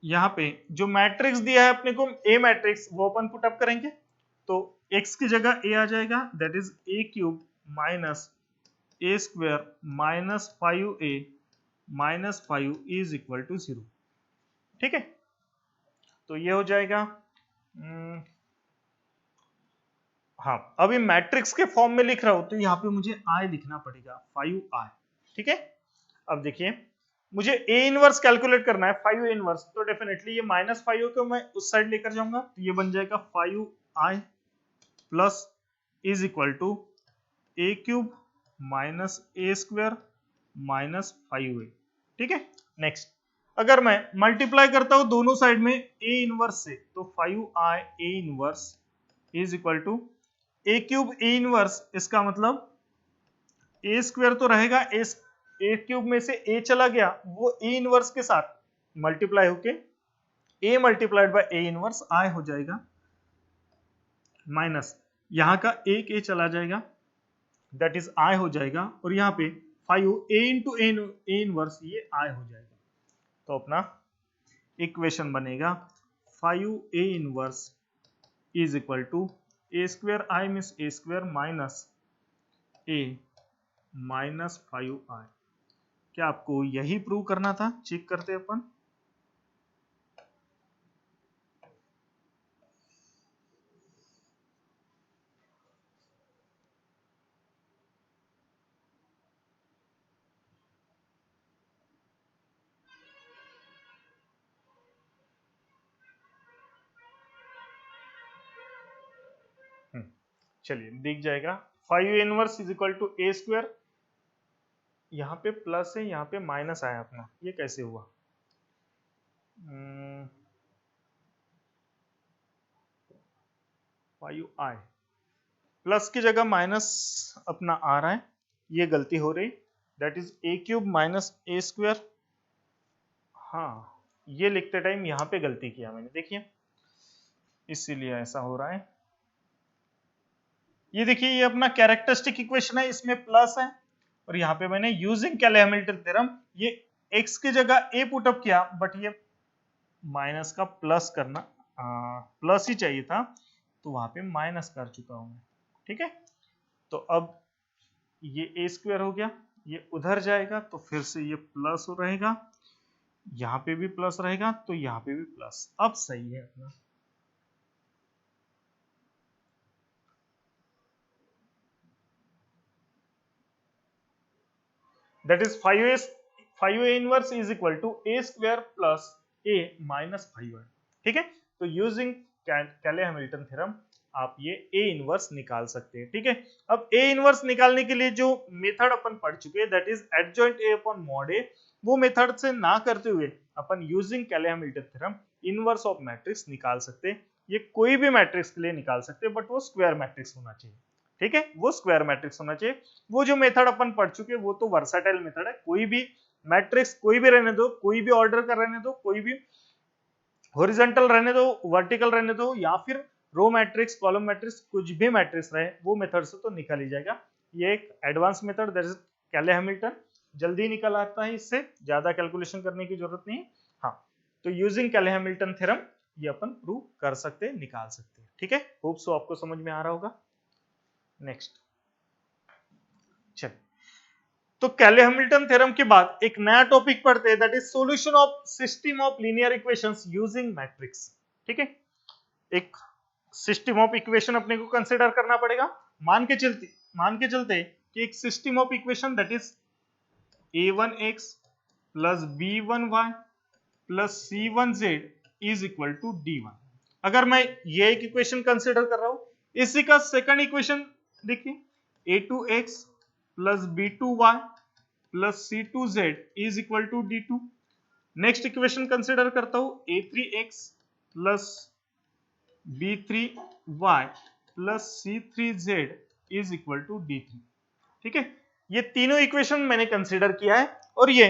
यहां पे जो मैट्रिक्स दिया है अपने को ए मैट्रिक्स, वो अपन पुट अप करेंगे। तो x की जगह a आ जाएगा, that is a cube minus a square minus 5a minus 5 is equal to 0। ठीक है, तो ये हो जाएगा। हाँ, अभी मैट्रिक्स के फॉर्म में लिख रहा हूं तो यहाँ पे मुझे i लिखना पड़ेगा 5i। ठीक है, अब देखिए मुझे a इनवर्स कैलकुलेट करना है 5a इनवर्स, तो डेफिनेटली ये माइनस 5 को मैं उस साइड लेकर जाऊंगा, तो ये बन जाएगा 5i plus is equal to a cube minus a square minus 5a। ठीक है, नेक्स्ट अगर मैं मल्टीप्लाई करता हूं दोनों साइड में a इनवर्स से, तो 5i a inverse is equal to a cube a inverse, इसका मतलब a स्क्वायर तो रहेगा, a क्यूब में से a चला गया, वो a इनवर्स के साथ मल्टीप्लाई होके a multiplied by a inverse i हो जाएगा, माइनस यहां का एक a चला जाएगा, दैट इज i हो जाएगा, और यहाँ पे 5a इंटू a इनवर्स ये i हो जाएगा। तो अपना इक्वेशन बनेगा 5a inverse is equal to a square i means a square minus a minus 5i। क्या आपको यही प्रूव करना था? चेक करते अपन। चलिए दिख जाएगा 5 inverse is equal to A square, यहाँ पे प्लस है यहाँ पे माइनस आया अपना, ये कैसे हुआ? 5i प्लस की जगह माइनस अपना आ रहा है, ये गलती हो रही, that is A cube minus A square. हाँ, ये लिखते टाइम यहाँ पे गलती किया मैंने, देखिए इसीलिए ऐसा हो रहा है। ये देखिए ये अपना कैरेक्टरिस्टिक इक्वेशन है, इसमें प्लस है, और यहाँ पे मैंने यूजिंग कैले-हैमिल्टन थ्योरम ये x की जगह a पुट अप किया, बट ये माइनस का प्लस करना, प्लस ही चाहिए था, तो वहां पे माइनस कर चुका हूं मैं। ठीक है, तो अब ये a स्क्वायर हो गया, ये उधर जाएगा तो फिर से ये प्लस हो रहेगा, यहाँ पे भी प्लस रहेगा, तो यहाँ पे भी प्लस। अब सही है अपना। That is 5a inverse is equal to a square plus a minus 5a। ठीक है, तो यूजिंग कैले-हैमिल्टन थ्योरम आप ये a इनवर्स निकाल सकते हैं। ठीक है, अब a इनवर्स निकालने के लिए जो मेथड अपन पढ़ चुके हैं, that is adjoint a upon mod a, वो मेथड से ना करते हुए अपन using Cayley Hamilton theorem inverse of matrix निकाल सकते हैं। ये कोई भी मैट्रिक्स के लिए निकाल सकते हैं, बट वो स्क्वायर मैट्रिक्स होना चाहिए। ठीक है, वो स्क्वायर मैट्रिक्स होना चाहिए। वो जो मेथड अपन पढ़ चुके हैं वो तो वर्सटाइल मेथड है, कोई भी मैट्रिक्स कोई भी रहने दो, कोई भी ऑर्डर का रहने दो, कोई भी हॉरिजॉन्टल रहने दो, वर्टिकल रहने दो, या फिर रो मैट्रिक्स, कॉलम मैट्रिक्स, कुछ भी मैट्रिक्स रहे, वो मेथड से तो निकल ही जाएगा। ये एक एडवांस मेथड, दैट इज कैले-हैमिल्टन, जल्दी निकल आता है, इससे ज्यादा कैलकुलेशन करने की जरूरत नहीं है। हाँ, तो यूजिंग कैले-हैमिल्टन थ्योरम ये अपन प्रूव कर सकते हैं, निकाल सकते हैं। ठीक है, होप सो आपको समझ में आ रहा होगा। नेक्स्ट, चल, तो कैले-हैमिल्टन थ्योरम के बाद एक नया टॉपिक पढ़ते हैं, that is solution of system of linear equations using matrix. ठीक है, एक सिस्टम ऑफ इक्वेशन अपने को कंसीडर करना पड़ेगा। मान के चलते कि एक system of equation that is a1x plus b1y plus C1Z is equal to D1। अगर मैं ये एक इक्वेशन कंसिडर कर रहा हूं, इसी का सेकंड इक्वेशन देखिए A2X plus B2Y plus C2Z is equal to D2। Next equation consider करता हूं A3X plus B3Y plus C3Z is equal to D3। ठीक है, ये तीनों इक्वेशन मैंने कंसिडर किया है और ये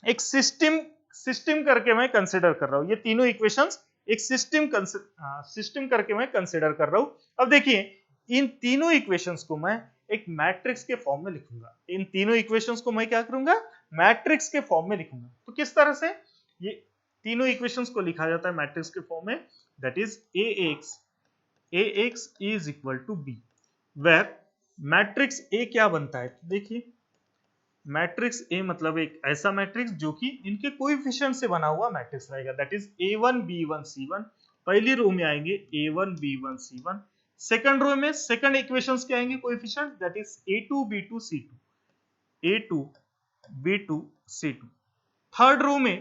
एक सिस्टम करके मैं कंसिडर कर रहा हूं। ये तीनों इक्वेशंस एक सिस्टम करके मैं कंसिडर कर रहा हूं। अब देखिए इन तीनों इक्वेशंस को मैं एक मैट्रिक्स के फॉर्म में लिखूंगा। इन तीनों इक्वेशंस को मैं क्या करूंगा, मैट्रिक्स के फॉर्म में लिखूंगा। तो किस तरह से ये तीनों इक्वेशंस को लिखा जाता है मैट्रिक्स के फॉर्म में, that is ax is equal to b, where matrix A क्या बनता है। देखिए मैट्रिक्स ए मतलब एक ऐसा मैट्रिक्स जो कि इनके कोएफिशिएंट से बना हुआ मैट्रिक्स रहेगा, that is a1 b1 c1। पहली रो में आएंगे a1 b1 c1, second row में सेकंड इक्वेशंस के आएंगे coefficient, that is a2 b2 c2, a2 b2 c2। Third row में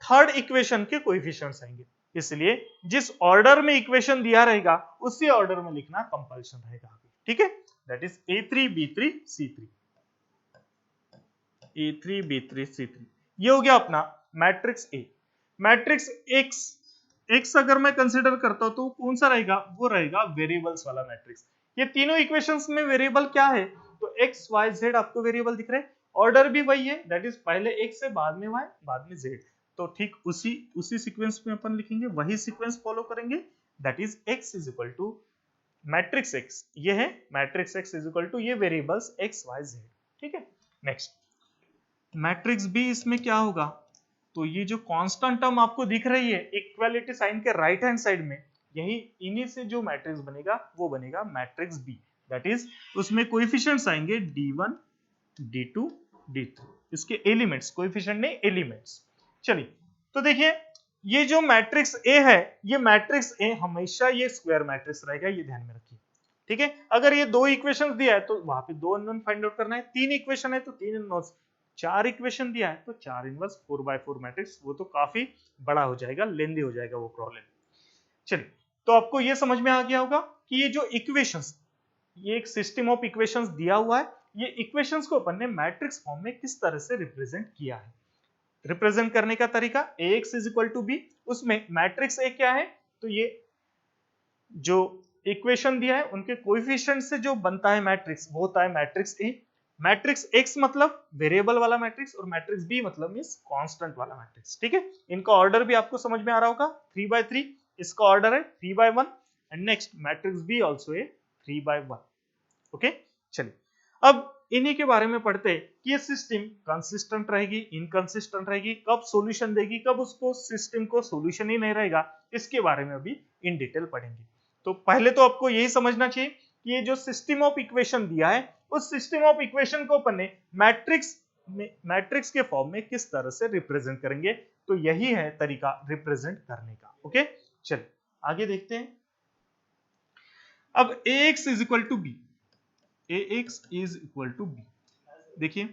थर्ड इक्वेशन के कोएफिशिएंट्स आएंगे, इसलिए जिस ऑर्डर में इक्वेशन दिया रहेगा उसी ऑर्डर में लिखना कंपल्शन रहेगा। ठीक है, that is a3 b3 c3, a3 b3 c3। ये हो गया अपना मैट्रिक्स ए। मैट्रिक्स एक्स अगर मैं कंसिडर करता हूं तो कौन सा रहेगा, वो रहेगा वेरिएबल्स वाला मैट्रिक्स। ये तीनों इक्वेशंस में वेरिएबल क्या है, तो एक्स वाई जेड आपको वेरिएबल दिख रहे हैं, ऑर्डर भी वही है, दैट इज पहले एक्स है बाद में वाई बाद में जेड। तो ठीक उसी सीक्वेंस में अपन लिखेंगे, वही सीक्वेंस फॉलो करेंगे, that is x is equal to matrix x, ये है matrix x is equal to ये वेरिएबल्स एक्स वाई जेड। ठीक है, नेक्स्ट मैट्रिक्स बी, इसमें क्या होगा, तो ये जो कांस्टेंट टर्म आपको दिख रही है इक्वालिटी साइन के राइट हैंड साइड में, यही इन्हीं से जो मैट्रिक्स बनेगा वो बनेगा मैट्रिक्स बी, दैट इज उसमें कोएफिशिएंट्स आएंगे d1 d2 d3, इसके एलिमेंट्स, कोएफिशिएंट नहीं एलिमेंट्स। चलिए तो देखिए ये जो मैट्रिक्स ए है, ये मैट्रिक्स ए हमेशा ये स्क्वायर मैट्रिक्स रहेगा, ये ध्यान में रखिए। ठीक है, अगर ये दो इक्वेशंस दिया है तो वहां पे दो अननोन फाइंड आउट करना है, तीन इक्वेशन है तो तीन अननोन, चार इक्वेशन दिया है तो चार इनवर्स 4x4 मैट्रिक्स, वो तो काफी बड़ा हो जाएगा, लेंदी हो जाएगा वो प्रॉब्लम। चलिए तो आपको ये समझ में आ गया होगा कि ये जो इक्वेशंस, ये एक सिस्टम ऑफ इक्वेशंस दिया हुआ है, ये इक्वेशंस को अपन ने मैट्रिक्स फॉर्म में किस तरह से रिप्रेजेंट किया है। रिप्रेजेंट करने का तरीका ax is equal to b, उसमें मैट्रिक्स ए क्या है, तो ये जो इक्वेशन दिया है उनके कोएफिशिएंट से जो बनता है मैट्रिक्स वो होता है मैट्रिक्स ए। मैट्रिक्स एक्स मतलब वेरिएबल वाला मैट्रिक्स और मैट्रिक्स बी मतलब मींस कांस्टेंट वाला मैट्रिक्स। ठीक है, इनका ऑर्डर भी आपको समझ में आ रहा होगा, 3x3 इसका ऑर्डर है 3x1 and next matrix be also है 3x1। ओके, चलिए अब इन्हीं के बारे में पढ़ते हैं कि ये सिस्टम कंसिस्टेंट रहेगी, इनकंसिस्टेंट रहेगी, कब सॉल्यूशन देगी, कब उसको सिस्टम को सॉल्यूशन ही नहीं रहेगा, इसके बारे में अभी इन डिटेल पढ़ेंगे। तो पहले तो आपको यही समझना चाहिए कि ये जो सिस्टम ऑफ इक्वेशन दिया है उस सिस्टम ऑफ इक्वेशन को अपन ने मैट्रिक्स के फॉर्म में किस तरह से रिप्रेजेंट करेंगे, तो यही है तरीका रिप्रेजेंट करने का। ओके, चलिए आगे देखते हैं। अब ax is equal to B, ax is equal to B, देखिए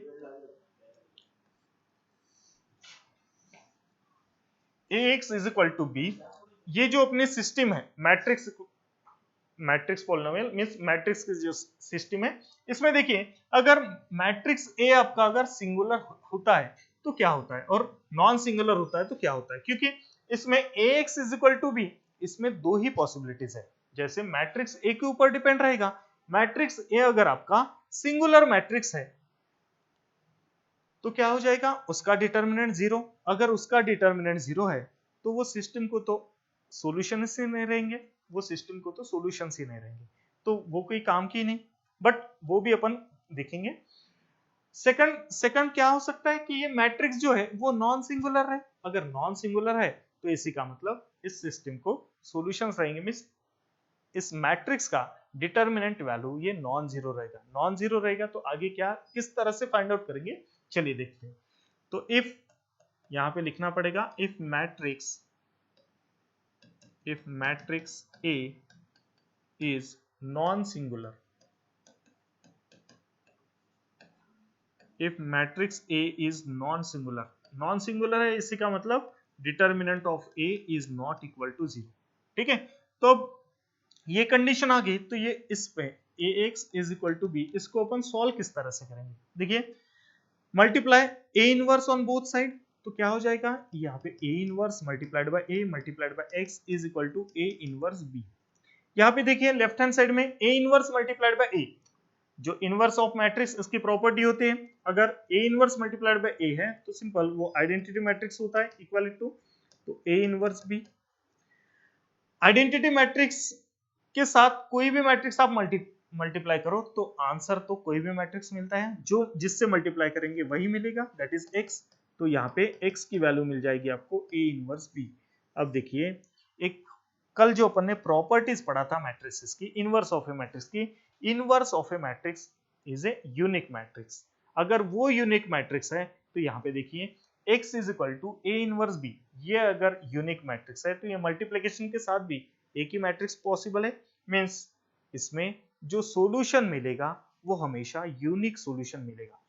ax is equal to B, ये जो अपने सिस्टम है मैट्रिक्स पॉलिनोमियल मींस मैट्रिक्स की जो सिस्टम है, इसमें देखिए अगर मैट्रिक्स ए आपका अगर सिंगुलर होता है तो क्या होता है और नॉन सिंगुलर होता है तो क्या होता है, क्योंकि इसमें ax is equal to B, इसमें दो ही पॉसिबिलिटीज है। जैसे मैट्रिक्स ए के ऊपर डिपेंड रहेगा, मैट्रिक्स ए अगर आपका सिंगुलर मैट्रिक्स है तो क्या हो जाएगा, उसका डिटर्मिनेंट जीरो, अगर उसका डिटर्मिनेंट जीरो है तो वो सिस्टम को तो सॉल्यूशन से नहीं रहेंगे, वो सिस्टम को तो सॉल्यूशन ही नहीं रहेंगे, तो वो कोई काम की नहीं, बट वो भी अपन देखेंगे। सेकंड क्या हो सकता है कि ये मैट्रिक्स जो है वो नॉन सिंगुलर है, अगर नॉन सिंगुलर है तो इसी का मतलब इस सिस्टम को सॉल्यूशंस रहेंगे, मींस इस मैट्रिक्स का डिटर्मिनेंट वैल्यू ये नॉन जीरो रहेगा। नॉन जीरो रहेगा तो आगे क्या किस तरह से फाइंड आउट करेंगे, चलिए देखते हैं। तो इफ यहां पे लिखना पड़ेगा if matrix A is non-singular, if matrix A is non-singular, non-singular है इसी का मतलब determinant of A is not equal to 0। ठीक है, तो अब ये कंडीशन आ गई, तो ये इस पे ax is equal to B, इसको अपन सॉल्व किस तरह से करेंगे? देखिए, multiply a inverse on both side, तो क्या हो जाएगा यहाँ पे a inverse multiplied by a multiplied by x is equal to a inverse b। यहाँ पे देखिए लेफ्ट हैंड साइड में a inverse multiplied by a, जो इनवर्स ऑफ मैट्रिक्स इसकी प्रॉपर्टी होती है, अगर a inverse multiplied by a है तो सिंपल वो आइडेंटिटी मैट्रिक्स होता है इक्वल टू, तो a inverse b। Identity matrix के साथ कोई भी मैट्रिक्स आप मल्टीप्लाई करो तो आंसर तो कोई भी मैट्रिक्स मिलता है, जो जिससे मल्टीप्लाई करेंगे वही मिलेगा, दैट इज x। तो यहाँ पे x की वैल्यू मिल जाएगी आपको a इनवर्स b। अब देखिए, एक कल जो अपन ने प्रॉपर्टीज पढ़ा था मैट्रिक्स की, इनवर्स ऑफ ए मैट्रिक्स की, inverse of A matrix is a unique matrix. अगर वो यूनिक मैट्रिक्स है तो यहाँ पे देखिए x is equal to a inverse b, ये अगर यूनिक मैट्रिक्स है तो ये मल्टीप्लिकेशन के साथ भी एक ही मैट्रिक्स पॉसिबल है, मींस इसमें जो सॉल्यूशन मिलेगा वो हमेशा यूनिक सॉल्यूशन मिलेगा।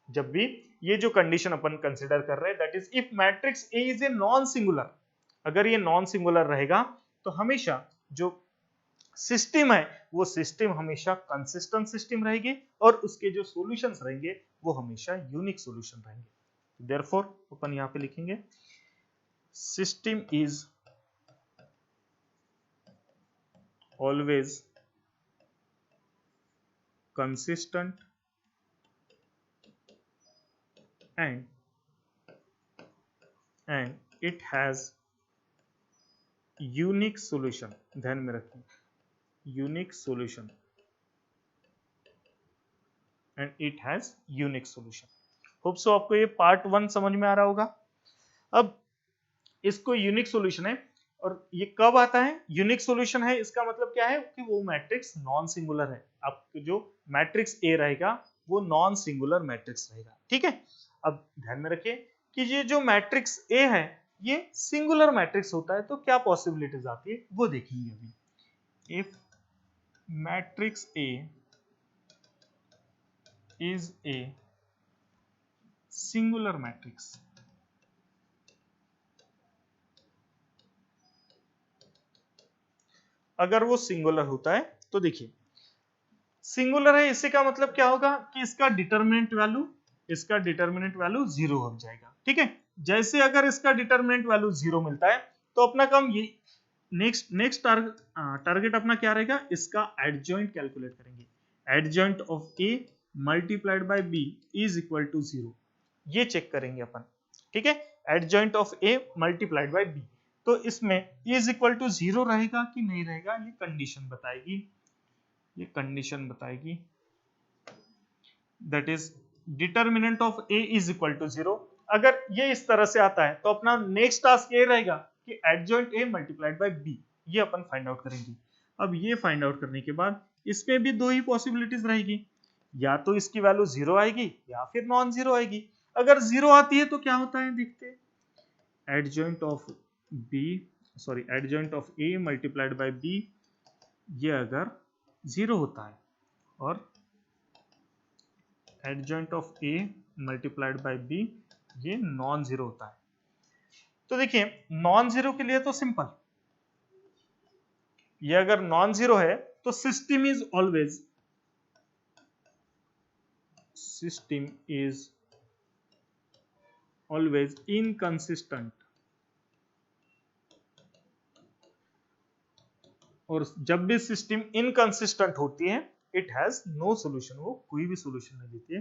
जब भी ये जो कंडीशन अपन कंसीडर कर रहे हैं, that is if matrix A is a non singular, अगर ये नॉन सिंगुलर रहेगा तो हमेशा जो सिस्टम है वो सिस्टम हमेशा कंसिस्टेंट सिस्टम रहेगी और उसके जो सॉल्यूशंस रहेंगे वो हमेशा यूनिक सॉल्यूशन रहेंगे। देयरफॉर अपन यहां पे लिखेंगे system is always consistent and it has unique solution। ध्यान में रखें, unique solution and it has unique solution। Hope so आपको ये पार्ट 1 समझ में आ रहा होगा। अब इसको यूनिक सॉल्यूशन है, और ये कब आता है यूनिक सॉल्यूशन है, इसका मतलब क्या है कि वो मैट्रिक्स नॉन सिंगुलर है। आपको जो मैट्रिक्स ए रहेगा वो नॉन सिंगुलर मैट्रिक्स रहेगा। ठीक है, अब ध्यान में रखिए कि ये जो मैट्रिक्स ए है ये सिंगुलर मैट्रिक्स होता है, तो क्या पॉसिबिलिटीज आती है वो देखेंगे अभी। If matrix A is a singular matrix, अगर वो सिंगुलर होता है तो देखिए सिंगुलर है, इससे का मतलब क्या होगा कि इसका डिटरमिनेंट वैल्यू 0 हो जाएगा। ठीक है, जैसे अगर इसका डिटरमिनेंट वैल्यू 0 मिलता है तो अपना काम ये नेक्स्ट टारगेट अपना क्या रहेगा, इसका एडजॉइंट कैलकुलेट करेंगे। Adjoint of A multiplied by B is equal to 0, ये चेक करेंगे अपन। ठीक है, adjoint of A multiplied by B, तो इसमें इज इक्वल टू 0 रहेगा कि नहीं रहेगा, ये कंडीशन बताएगी। That is determinant of A is equal to 0। अगर ये इस तरह से आता है तो अपना नेक्स्ट टास्क ये रहेगा कि adjoint A multiplied by B, ये अपन फाइंड आउट करेंगे। अब ये फाइंड आउट करने के बाद इसमें भी दो ही पॉसिबिलिटीज रहेगी, या तो इसकी वैल्यू 0 आएगी या फिर नॉन 0 आएगी। अगर 0 आती है तो क्या होता है देखते हैं, adjoint of A multiplied by B, ये अगर 0 होता है और adjoint of A multiplied by B ये नॉन 0 होता है, तो देखिए नॉन 0 के लिए तो सिंपल, ये अगर नॉन 0 है तो सिस्टम इज ऑलवेज इनकंसिस्टेंट, और जब भी सिस्टम इनकंसिस्टेंट होती है इट हैज नो सॉल्यूशन, वो कोई भी सॉल्यूशन नहीं देती है।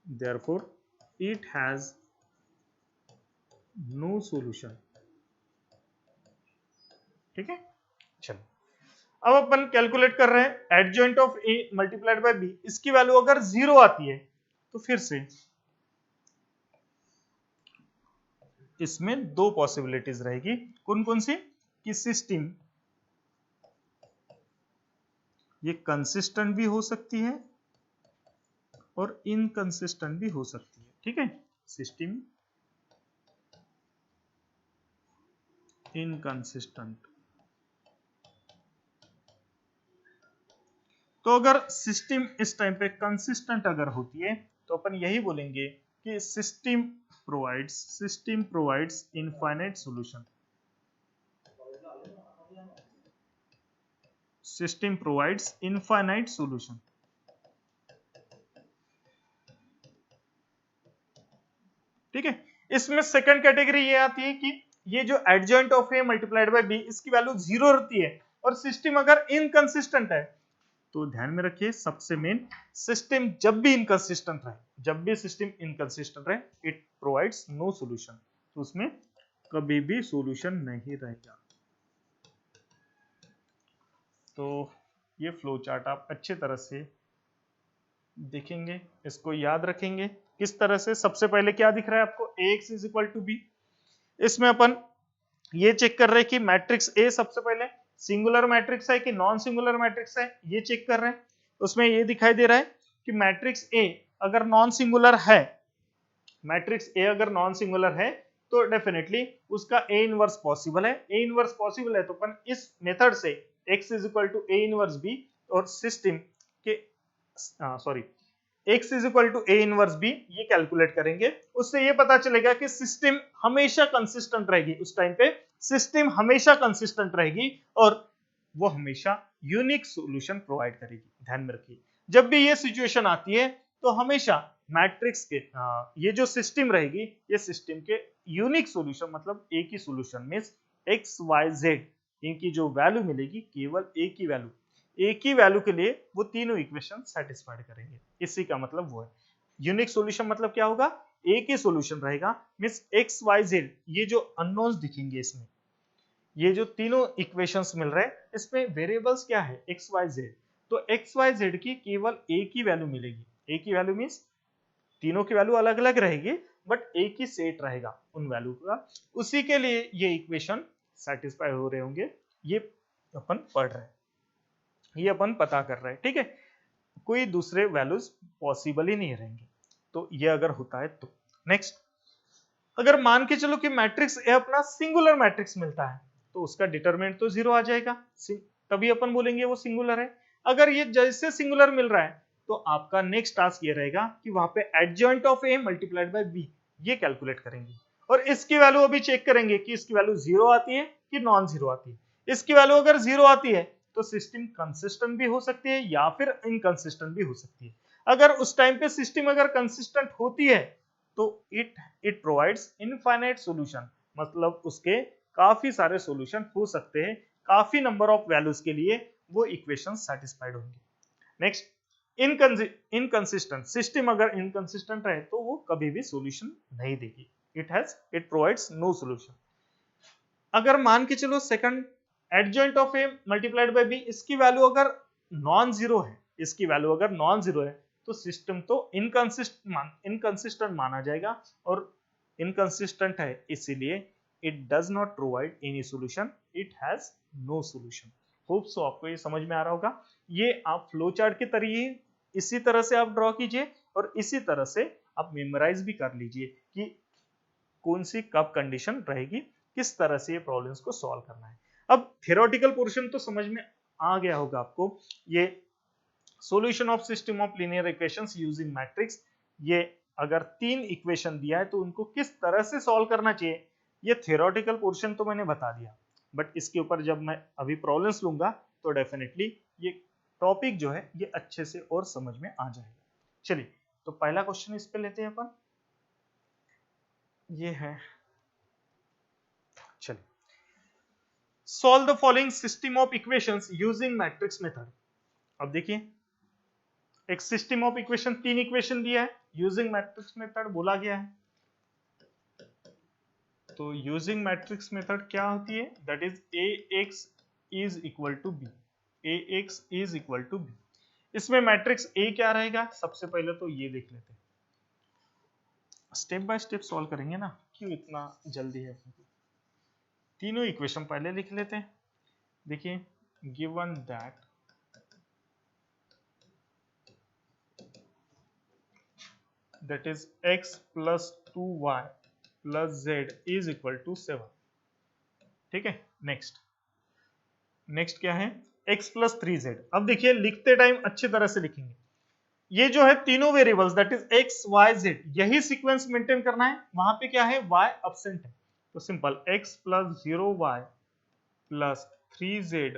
Therefore it has no solution. ठीक है, चलो अब अपन कैलकुलेट कर रहे हैं adjoint of A multiplied by B, इसकी वैल्यू अगर 0 आती है तो फिर से इसमें दो पॉसिबिलिटीज रहेगी, कौन कौन सी, कि सिस्टम ये कंसिस्टेंट भी हो सकती है और इनकंसिस्टेंट भी हो सकती है। ठीक है, सिस्टम इनकंसिस्टेंट, तो अगर सिस्टम इस टाइम पे कंसिस्टेंट अगर होती है तो अपन यही बोलेंगे कि system provides infinite solution. System provides infinite solution. ठीक है, इसमें सेकंड कैटेगरी ये आती है कि ये जो adjoint of A multiplied by B इसकी वैल्यू 0 रहती है और सिस्टम अगर इनकंसिस्टेंट है, तो ध्यान में रखिए सबसे मेन, सिस्टम जब भी इनकंसिस्टेंट रहे, जब भी सिस्टम इनकंसिस्टेंट रहे, इट प्रोवाइड्स नो सॉल्यूशन, तो उसमें कभी भी सॉल्यूशन नहीं रहेगा। तो ये फ्लो चार्ट आप अच्छी तरह से देखेंगे, इसको याद रखेंगे किस तरह से। सबसे पहले क्या दिख रहा है आपको, ax is equal to B. इसमें अपन ये चेक कर रहे हैं कि मैट्रिक्स ए सबसे पहले सिंगुलर मैट्रिक्स है कि नॉन सिंगुलर मैट्रिक्स है, ये चेक कर रहे हैं। उसमें ये दिखाई दे रहा है कि मैट्रिक्स ए अगर नॉन सिंगुलर है, मैट्रिक्स ए अगर नॉन सिंगुलर है तो डेफिनेटली उसका ए इनवर्स पॉसिबल है। ए इनवर्स पॉसिबल है तो अपन इस मेथड से x is equal to A inverse B और सिस्टम के sorry x is equal to A inverse B ये कैलकुलेट करेंगे। उससे ये पता चलेगा कि सिस्टम हमेशा कंसिस्टेंट रहेगी, उस टाइम पे सिस्टम हमेशा कंसिस्टेंट रहेगी और वो हमेशा यूनिक सॉल्यूशन प्रोवाइड करेगी। ध्यान में रखिए, जब भी ये सिचुएशन आती है तो हमेशा मैट्रिक्स के ये जो सिस्टम रहेगी, ये सिस्टम के यूनिक सॉल्यूशन मतलब एक ही सॉल्यूशन में एक्स वाई जेड इनकी जो वैल्यू मिलेगी केवल एक ही वैल्यू के लिए वो तीनों इक्वेशन सेटिस्फाइड करेंगे। इसी का मतलब वो है यूनिक सॉल्यूशन। मतलब क्या होगा, एक ही सॉल्यूशन रहेगा, मींस एक्स वाई जेड ये जो अननोन्स दिखेंगे इसमें, ये जो तीनों इक्वेशंस मिल रहे हैं इसमें वेरिएबल्स क्या है, एक्स वाई जेड। तो एक्स वाई जेड की केवल एक ही वैल्यू मिलेगी। एक ही वैल्यू मींस तीनों की वैल्यू अलग अलग रहेगी बट एक ही सेट रहेगा उन वैल्यू का। उसी के लिए ये इक्वेशन सेटिस्फाई हो रहे होंगे, ये अपन पढ़ रहे हैं, ये अपन पता कर रहे हैं। ठीक है, कोई दूसरे वैल्यूज पॉसिबल ही नहीं रहेंगे। तो ये अगर होता है तो नेक्स्ट, अगर मान के चलो कि मैट्रिक्स ए अपना सिंगुलर मैट्रिक्स मिलता है तो उसका डिटरमिनेंट तो 0 आ जाएगा, तभी अपन बोलेंगे वो सिंगुलर है। अगर ये जैसे सिंगुलर मिल रहा है तो आपका नेक्स्ट टास्क ये रहेगा कि वहां पे adjoint of A multiplied by B ये कैलकुलेट करेंगे और इसकी वैल्यू अभी चेक करेंगे कि इसकी वैल्यू 0 आती है कि नॉन 0 आती है। इसकी वैल्यू अगर 0 आती है तो सिस्टम कंसिस्टेंट भी हो सकती है या फिर इनकंसिस्टेंट भी हो सकती है। अगर उस टाइम पे सिस्टम अगर कंसिस्टेंट होती है तो इट प्रोवाइड्स इनफाइनाइट सॉल्यूशन, मतलब उसके काफी सारे सॉल्यूशन हो सकते हैं, काफी नंबर ऑफ वैल्यूज के लिए वो इक्वेशन सेटिस्फाइड होंगे। नेक्स्ट, इनकंसिस्टेंट सिस्टम अगर इनकंसिस्टेंट रहे तो वो कभी भी सॉल्यूशन नहीं देगी, इट प्रोवाइड्स नो सॉल्यूशन। अगर मान के चलो second, adjoint of A multiplied by B इसकी वैल्यू अगर नॉन जीरो है, इसकी वैल्यू अगर नॉन जीरो है तो सिस्टम तो इनकंसिस्टेंट माना जाएगा और इनकंसिस्टेंट है इसीलिए it does not provide any solution, it has no solution. Hope so आपको ये समझ में आ रहा होगा। ये आप फ्लो चार्ट के तरीके इसी तरह से आप ड्रॉ कीजिए और इसी तरह से आप मेमोराइज भी कर लीजिए कि कौन सी कब कंडीशन रहेगी, किस तरह से ये प्रॉब्लम्स को सॉल्व करना है। अब थियोरेटिकल पोर्शन तो समझ में आ गया होगा आपको, ये solution of system of linear equations using matrix, ये अगर तीन इक्वेशन दिया है तो उनको किस तरह से सॉल्व करना चाहिए, ये थियोरेटिकल पोर्शन तो मैंने बता दिया, बट इसके ऊपर जब मैं अभी प्रॉब्लम्स लूंगा तो डेफिनेटली ये टॉपिक जो है ये अच्छे से और समझ में आ जाएगा। चलिए, तो पहला क्वेश्चन इस पे लेते हैं अपन, ये है, चलिए, solve the following system of equations using matrix method. अब देखिए, एक सिस्टम ऑफ इक्वेशन, तीन इक्वेशन दिया है, यूजिंग मैट्रिक्स मेथड बोला गया है। तो यूजिंग मैट्रिक्स मेथड क्या होती है, that is ax is equal to b, ax is equal to b। इसमें मैट्रिक्स A क्या रहेगा, सबसे पहले तो ये देख लेते हैं, स्टेप बाय स्टेप सॉल्व करेंगे ना, क्यों इतना जल्दी है। तीनों इक्वेशन पहले लिख लेते हैं। देखिए, given that that is x plus 2y plus z is equal to 7। ठीक है, नेक्स्ट क्या है, x plus 3z। अब देखिए, लिखते टाइम अच्छी तरह से लिखेंगे, ये जो है तीनों variables that is x Y z, यही सीक्वेंस मेंटेन करना है। वहां पे क्या है, वाई अब्सेंट है, तो simple x plus 0y plus 3z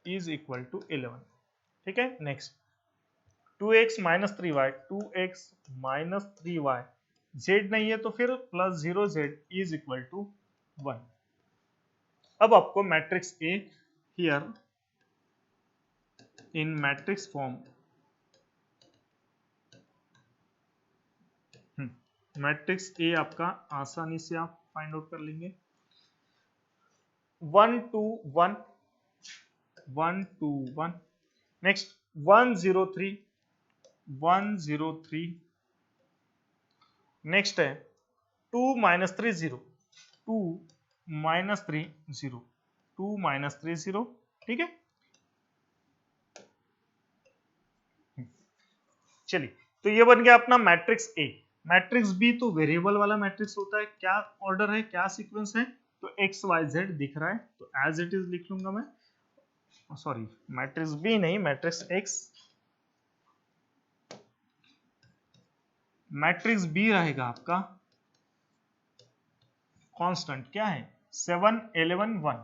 is equal to 11। ठीक है, next 2x minus 3y, 2x minus 3y, z नहीं है तो फिर plus 0z is equal to 1। अब आपको matrix A here in matrix form, matrix A आपका आसानी से आप फाइंड आउट कर लेंगे। 1 2 1 1 2 1, नेक्स्ट 1 0 3 1 0 3, नेक्स्ट है 2 माइनस 3 0 2 माइनस 3 0 2 माइनस 3 0। ठीक है, चलिए तो ये बन गया अपना मैट्रिक्स ए। मैट्रिक्स बी तो वेरिएबल वाला मैट्रिक्स होता है, क्या ऑर्डर है, क्या सीक्वेंस है, तो एक्स वाई जेड दिख रहा है तो एज इट इज लिख लूंगा मैं, सॉरी मैट्रिक्स बी नहीं, मैट्रिक्स एक्स। मैट्रिक्स बी रहेगा आपका कांस्टेंट, क्या है 7 11 1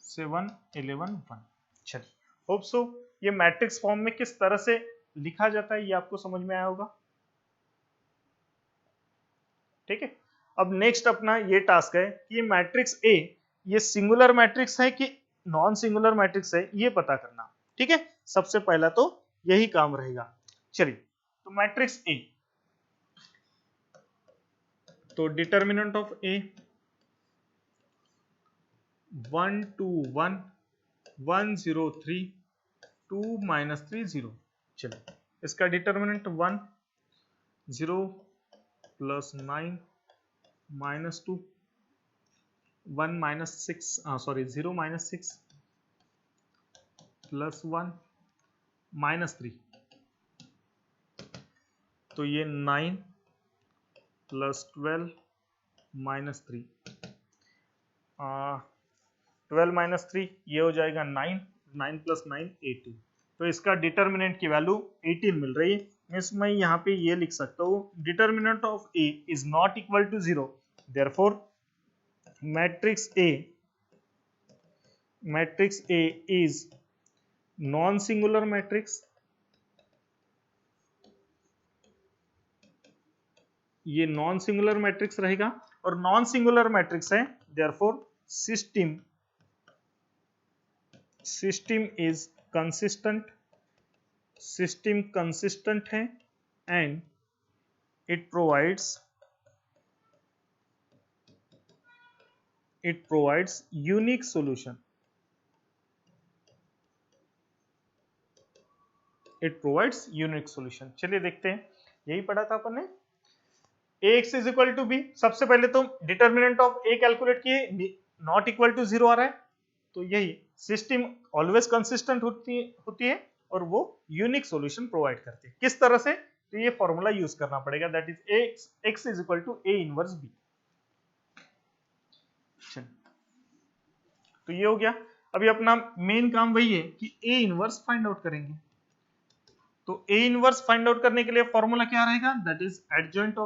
7 11 1। चलिए होप सो ये मैट्रिक्स फॉर्म में किस तरह से लिखा जाता है ये आपको समझ में आया होगा। ठीक है, अब नेक्स्ट अपना ये टास्क है कि ये मैट्रिक्स ए ये सिंगुलर मैट्रिक्स है कि नॉन सिंगुलर मैट्रिक्स है ये पता करना। ठीक है, सबसे पहला तो यही काम रहेगा। चलिए तो मैट्रिक्स ए, तो डिटर्मिनेंट ऑफ ए 1 2 1 1 0 3 2 माइनस 3 0। चलिए इसका determinant 1 0 plus 9 minus 2 1 minus 6 sorry 0 minus 6 plus 1 minus 3, तो ये 9 प्लस 12 माइनस 3, 12 माइनस 3 ये हो जाएगा 9, 9 प्लस 9 18। तो इसका डिटर्मिनेंट की वैल्यू 18 मिल रही है। मीन्स मैं यहाँ पे ये लिख सकता हूँ determinant of A is not equal to 0, therefore matrix A is non singular matrix. ये नॉन सिंगुलर मैट्रिक्स रहेगा और नॉन सिंगुलर मैट्रिक्स है, therefore system is consistent, system consistent है and it provides unique solution, it provides unique solution. चलिए देखते हैं, यही पढ़ा था अपन ने ax is equal to B. सबसे पहले तो डिटर्मिनेंट ऑफ a कैलकुलेट किए, नॉट इक्वल टू 0 आ रहा है, तो यही सिस्टम ऑलवेज कंसिस्टेंट होती है और वो यूनिक सॉल्यूशन प्रोवाइड करती है। किस तरह से, तो ये फॉर्मूला यूज करना पड़ेगा, that is x is equal to a inverse b। तो ये हो गया। अभी अपना मेन काम वही है कि a इनवर्स फाइंड आउट करेंगे। तो a इनवर्स फाइंड आउट करने के लिए फॉर्मूला क्या रहेगा, that is adjoint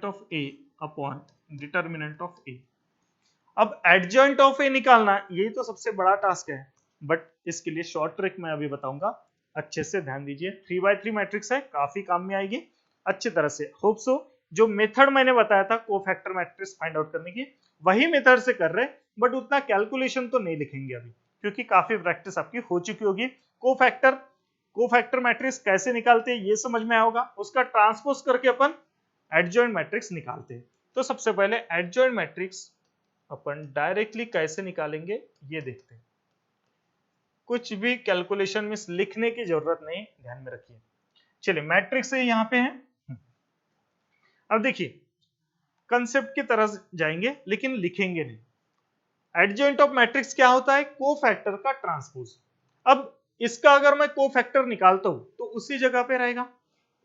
of a upon determinant of a। अब एडजॉइंट ऑफ ए निकालना यही तो सबसे बड़ा टास्क है, बट इसके लिए शॉर्ट ट्रिक मैं अभी बताऊंगा, अच्छे से ध्यान दीजिए। 3x3 मैट्रिक्स है, काफी काम में आएगी अच्छी तरह से, होप सो। जो मेथड मैंने बताया था कोफैक्टर मैट्रिक्स फाइंड आउट करने की, वही मेथड से कर रहे हैं, बट उतना कैलकुलेशन तो नहीं लिखेंगे अभी, क्योंकि काफी प्रैक्टिस आपकी हो चुकी होगी। कोफैक्टर मैट्रिक्स कैसे निकालते हैं ये समझ में आया होगा, उसका ट्रांसपोज करके अपन एडजॉइंट मैट्रिक्स निकालते हैं। तो सबसे पहले एडजॉइंट मैट्रिक्स अपन डायरेक्टली कैसे निकालेंगे ये देखते हैं। कुछ भी कैलकुलेशन में लिखने की जरूरत नहीं, ध्यान में रखिए। चलिए मैट्रिक्स यहां पे है। अब देखिए कंसेप्ट की तरह जाएंगे लेकिन लिखेंगे नहीं। एडजॉइंट ऑफ मैट्रिक्स क्या होता है, कोफैक्टर का ट्रांसपोज। अब इसका अगर मैं कोफैक्टर निकालता हूं तो उसी जगह पे रहेगा,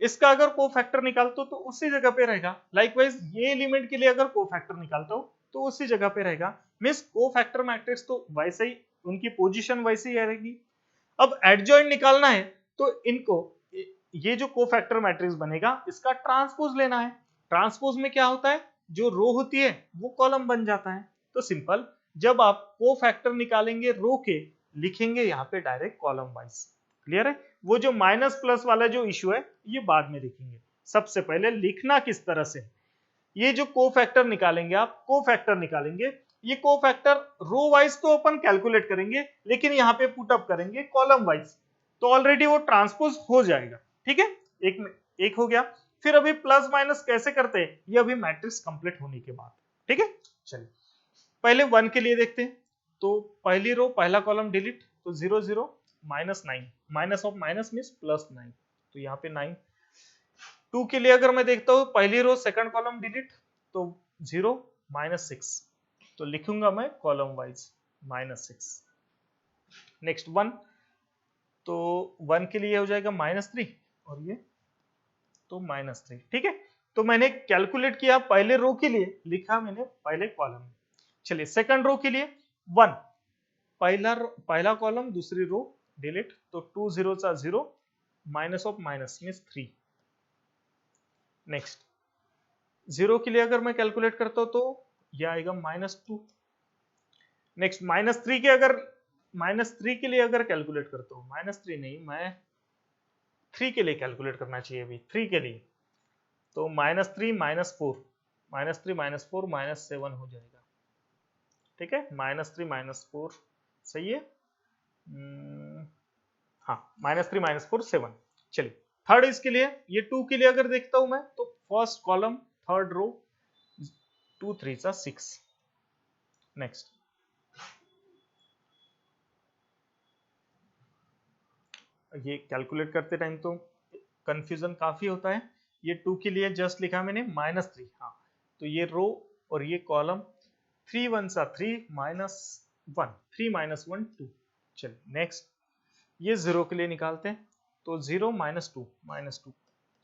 इसका अगर कोफैक्टर निकालता हूं तो उसी जगह पे रहेगा। लाइकवाइज ये एलिमेंट के लिए अगर कोफैक्टर निकालता हूं तो उसी जगह पे रहेगा। मींस कोफैक्टर मैट्रिक्स तो वैसे ही, उनकी पोजीशन वैसे ही रहेगी। अब एडजॉइंट निकालना है तो इनको, ये जो कोफैक्टर मैट्रिक्स बनेगा इसका ट्रांसपोज लेना है। ट्रांसपोज में क्या होता है, जो रो होती है वो कॉलम बन जाता है। तो सिंपल, जब आप कोफैक्टर निकालेंगे रो के, लिखेंगे यहाँ पे डायरेक्ट कॉलम वाइज। क्लियर है? वो जो माइनस प्लस वाला जो इश्यू है ये बाद में देखेंगे, सबसे पहले लिखना किस तरह से। ये जो कोफैक्टर निकालेंगे आप, कोफैक्टर निकालेंगे, ये कोफैक्टर रो वाइज तो अपन कैलकुलेट करेंगे, लेकिन यहाँ पे पुट अप करेंगे कॉलम वाइज, तो ऑलरेडी वो ट्रांसपोज हो जाएगा। ठीक है, एक हो गया। फिर अभी प्लस माइनस कैसे करते हैं, ये अभी मैट्रिक्स कंप्लीट होने के बाद। ठीक है, चलिए पहले 1 के लिए देखते हैं। तो पहली रो पहला कॉलम डिलीट, तो 0 0 -9, minus of minus means plus 9, तो यहाँ पे 9। 2 के लिए अगर मैं देखता हूँ, पहली रो सेकंड कॉलम डिलीट, तो 0 -6, तो लिखूंगा मैं कॉलम वाइज -6। नेक्स्ट 1, तो 1 के लिए हो जाएगा -3, और ये तो -3। ठीक है, तो मैंने कैलकुलेट किया पहले रो के लिए, लिखा मैंने पहले कॉलम। चलिए सेकंड रो के लिए 1, पहला कॉलम दूसरी रो डिलीट, तो 2 0 0, minus of minus means 3। Next 0 के लिए अगर मैं कैलकुलेट करता हूं तो यह आएगा -2। नेक्स्ट -3 के लिए अगर कैलकुलेट करता हूं, -3 नहीं, मैं 3 के लिए कैलकुलेट करना चाहिए अभी, 3 के लिए, तो -3 -4, -3 -4 -7 हो जाएगा। ठीक है, -3 -4 सही है। हाँ, -3 -4 7। चलिए थर्ड इसके लिए, ये 2 के लिए अगर देखता हूं मैं, तो first column third row 2 3 6। Next ये कैलकुलेट करते टाइम तो कंफ्यूजन काफी होता है। ये 2 के लिए जस्ट लिखा मैंने -3, हाँ, तो ये रो और ये कॉलम 3 1 3 -1, 3 -1 2। चलिए नेक्स्ट ये 0 के लिए निकालते हैं, तो 0 -2।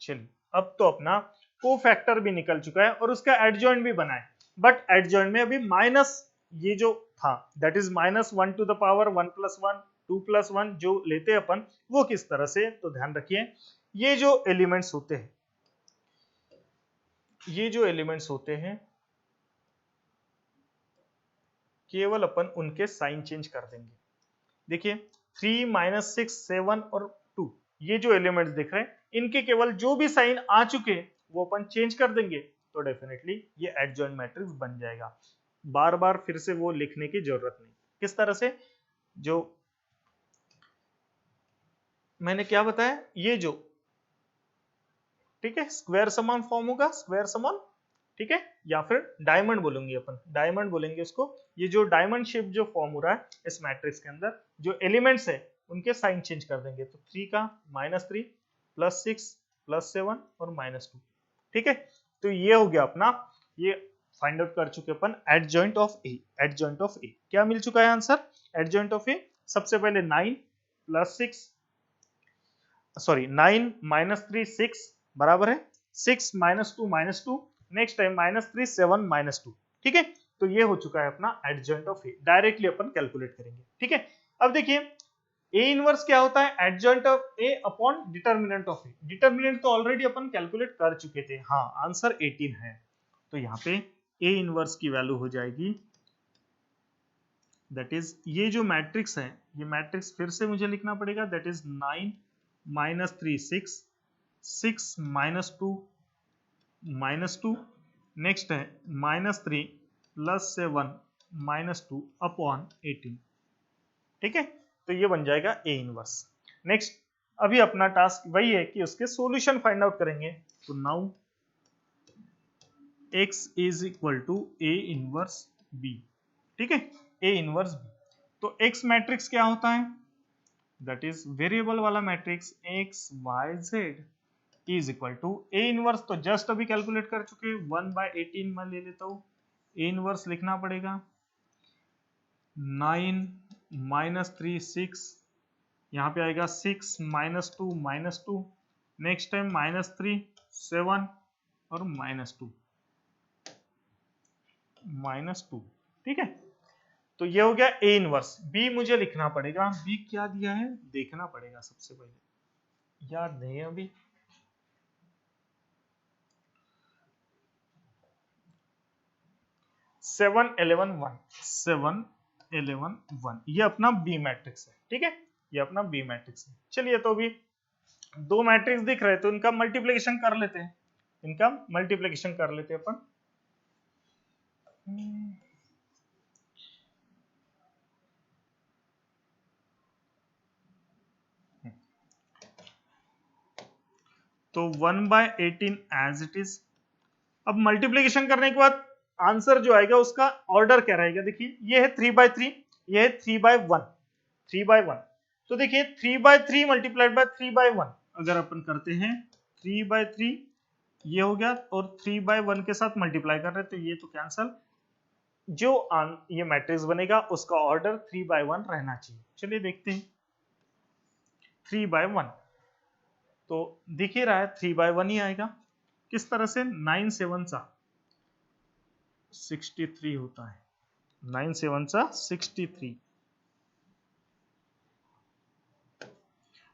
चलिए अब तो अपना कोफैक्टर भी निकल चुका है और उसका एडजॉइंट भी बना है, बट एडजॉइंट में अभी माइनस, ये जो था that is -1 to the power 1 + 1 2 + 1 जो लेते हैं अपन, वो किस तरह से, तो ध्यान रखिए ये जो एलिमेंट्स होते हैं, ये जो एलिमेंट्स होते हैं केवल अपन उनके साइन चेंज कर देंगे। देखिए 3 -6 7 और 2, ये जो एलिमेंट्स दिख रहे हैं, इनके केवल जो भी साइन आ चुके वो अपन चेंज कर देंगे, तो डेफिनेटली ये एडजॉइंट मैट्रिक्स बन जाएगा। बार बार फिर से वो लिखने की जरूरत नहीं। किस तरह से, जो मैंने क्या बताया, ये जो, ठीक है, स्क्वायर समान फॉर्म होगा, स्क्वायर समान, ठीक है, या फिर डायमंड बोलेंगे अपन, डायमंड बोलेंगे उसको। ये जो डायमंड शेप जो फॉर्म हो रहा है इस मैट्रिक्स के अंदर, जो एलिमेंट्स है उनके साइन चेंज कर देंगे, तो 3 का -3 +6 +7 और -2। ठीक है, तो ये हो गया अपना, ये फाइंड आउट कर चुके अपन adjoint of A. Adjoint of A क्या मिल चुका है आंसर, एडजॉइंट ऑफ ए सबसे पहले 9 + 6, सॉरी 9 -3 6 बराबर है 6 -2 -2, नेक्स्ट टाइम -3 7 -2। ठीक है, तो ये हो चुका है अपना adjoint of A, directly upon calculate करेंगे। ठीक है, अब देखिए ए इनवर्स क्या होता है, adjoint of A upon determinant of A. Determinant तो ऑलरेडी अपन कैलकुलेट कर चुके थे, हाँ आंसर 18 है, तो यहाँ पे ए इनवर्स की वैल्यू हो जाएगी, दैट इज ये जो मैट्रिक्स है, ये मैट्रिक्स फिर से मुझे लिखना पड़ेगा, दैट इज 9 -3 6 6 -2 -2, नेक्स्ट है -3 +7 -2 अपॉन 18। ठीक है, तो ये बन जाएगा ए इनवर्स। नेक्स्ट अभी अपना टास्क वही है कि उसके सॉल्यूशन फाइंड आउट करेंगे, तो now x is equal to A inverse B. ठीक है, ए इनवर्स बी, तो x मैट्रिक्स क्या होता है, दैट इज वेरिएबल वाला matrix x y z is equal to A inverse, तो जस्ट अभी कैलकुलेट कर चुके 1/18 में ले लेता हूं, ए इनवर्स लिखना पड़ेगा 9 -3 6, यहाँ पे आएगा 6 -2 -2, नेक्स्ट टाइम -3 7 और -2 -2। ठीक है, तो ये हो गया ए इनवर्स। बी मुझे लिखना पड़ेगा, बी क्या दिया है देखना पड़ेगा सबसे पहले, याद नहीं है अभी। सेवन 11 1, 7 11 1, ये अपना बी मैट्रिक्स है, ठीक है, ये अपना बी मैट्रिक्स है। चलिए, तो अभी दो मैट्रिक्स दिख रहे हैं, तो इनका मल्टीप्लिकेशन कर लेते हैं, इनका मल्टीप्लिकेशन कर लेते हैं अपन। तो 1/18 एज इट इज। अब मल्टीप्लिकेशन करने के बाद आंसर जो आएगा उसका ऑर्डर क्या रहेगा, देखिए ये है 3/3, ये है 3/1, 3/1। तो देखिए 3/3 मल्टीप्लाइड बाय 3/1 अगर अपन करते हैं, 3/3 ये हो गया, और 3/1 के साथ मल्टीप्लाई कर रहे हैं, तो ये तो कैंसल। जो ये मैट्रिक्स बनेगा उसका ऑर्डर 3/1 रहना चाहिए। चलिए देखते हैं 3/1, तो दिख ही रहा है 3/1 ही आएगा। किस तरह से, 9 7 सा 63 होता है, 9 7 सा 63,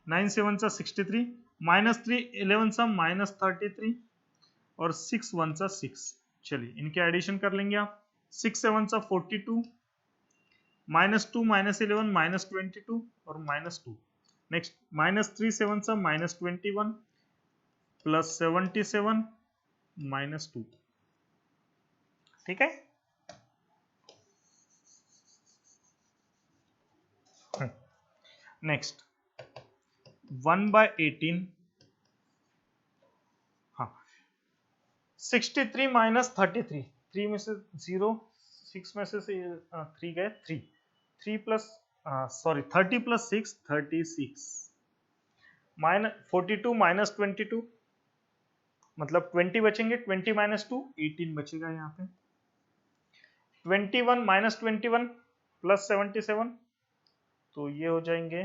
9 7 सा 63, -3 11 सा -33, और 6 1 सा 6। चलिए इनके एडिशन कर लेंगे आप। 6 7 सा 42, -2 -11 -22 और -2। नेक्स्ट -3 7 सा -21 +77 -2, ठीक है। नेक्स्ट 1/18, हाँ 63 -33, 3 में से 0, 6 में से 3 गए, 3 प्लस, सॉरी 30 + 6 36, -42 -22, मतलब 20 बचेंगे, 20 - 2 18 बचेगा यहाँ पे। 21 -21 +77, तो ये हो जाएंगे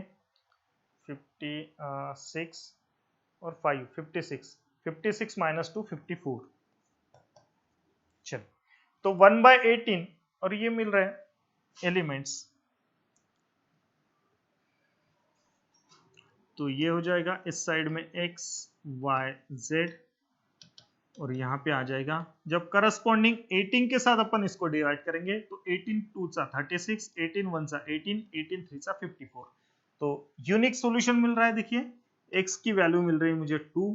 56 और 5 56, 56 - 2 54। चलो, तो 1/18 और ये मिल रहे हैं एलिमेंट्स, तो ये हो जाएगा इस साइड में x y z, और यहाँ पे आ जाएगा, जब करस्पॉन्डिंग 18 के साथ अपन इसको डिवाइड करेंगे, तो 18 2 सा 36, 18 1 सा 18, 18 3 सा 54। तो यूनिक सॉल्यूशन मिल रहा है, देखिए x की वैल्यू मिल रही है मुझे 2,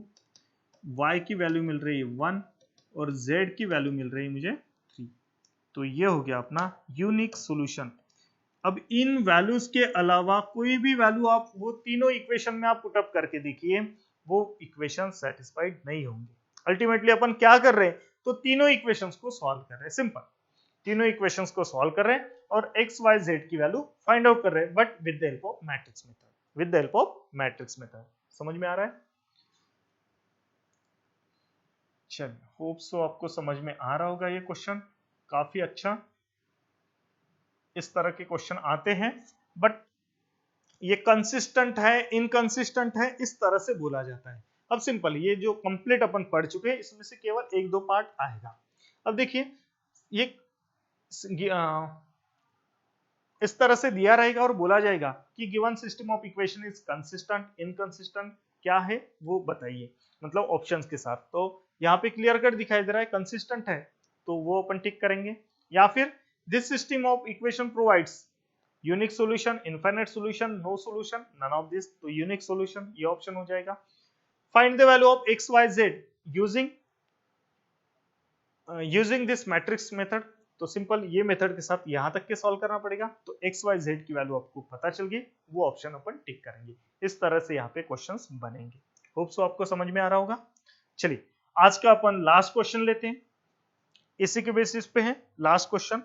y की वैल्यू मिल रही है 1, और z की वैल्यू मिल रही है मुझे 3। तो ये हो गया अपना यूनिक सॉल्यूशन। अब इन वैल्यूज के अलावा कोई भी वैल्यू आप वो तीनों इक्वेशन में आप पुटअप करके देखिए, वो इक्वेशन सेटिस्फाइड नहीं होंगे। अल्टीमेटली अपन क्या कर रहे हैं, तो तीनों इक्वेशंस को सॉल्व कर रहे हैं, सिंपल, तीनों इक्वेशंस को सॉल्व कर रहे हैं और x y z की वैल्यू फाइंड आउट कर रहे हैं, but with the help of matrix method, with the help of matrix method. समझ में आ रहा है? चलिए, होप सो आपको समझ में आ रहा होगा ये क्वेश्चन, काफी अच्छा। इस तरह के क्वेश्चन आते हैं, बट ये कंसिस्टेंट है इनकंसिस्टेंट है, इस तरह से बोला जाता है। अब सिंपल, ये जो कंप्लीट अपन पढ़ चुके हैं, इसमें से केवल एक दो पार्ट आएगा। अब देखिए, ये इस तरह से दिया रहेगा और बोला जाएगा कि given system of equation is consistent, inconsistent क्या है वो बताइए, मतलब ऑप्शंस के साथ। तो यहाँ पे क्लियर कट दिखाई दे रहा है कंसिस्टेंट है, तो वो अपन टिक करेंगे। या फिर this system of equation provides unique solution, infinite solution, no solution, none of this, तो यूनिक सॉल्यूशन ये ऑप्शन हो जाएगा। Find the value of x Y z using this matrix method, तो सिंपल ये मेथड के साथ यहां तक के सॉल्व करना पड़ेगा। तो एक्स वाई जेड की वैल्यू आपको पता चल गई, वो ऑप्शन अपन टिक करेंगे। इस तरह से यहाँ पे क्वेश्चंस बनेंगे। होप सो आपको समझ में आ रहा होगा। चलिए, आज का अपन लास्ट क्वेश्चन लेते हैं, इसी के बेसिस पे है last question.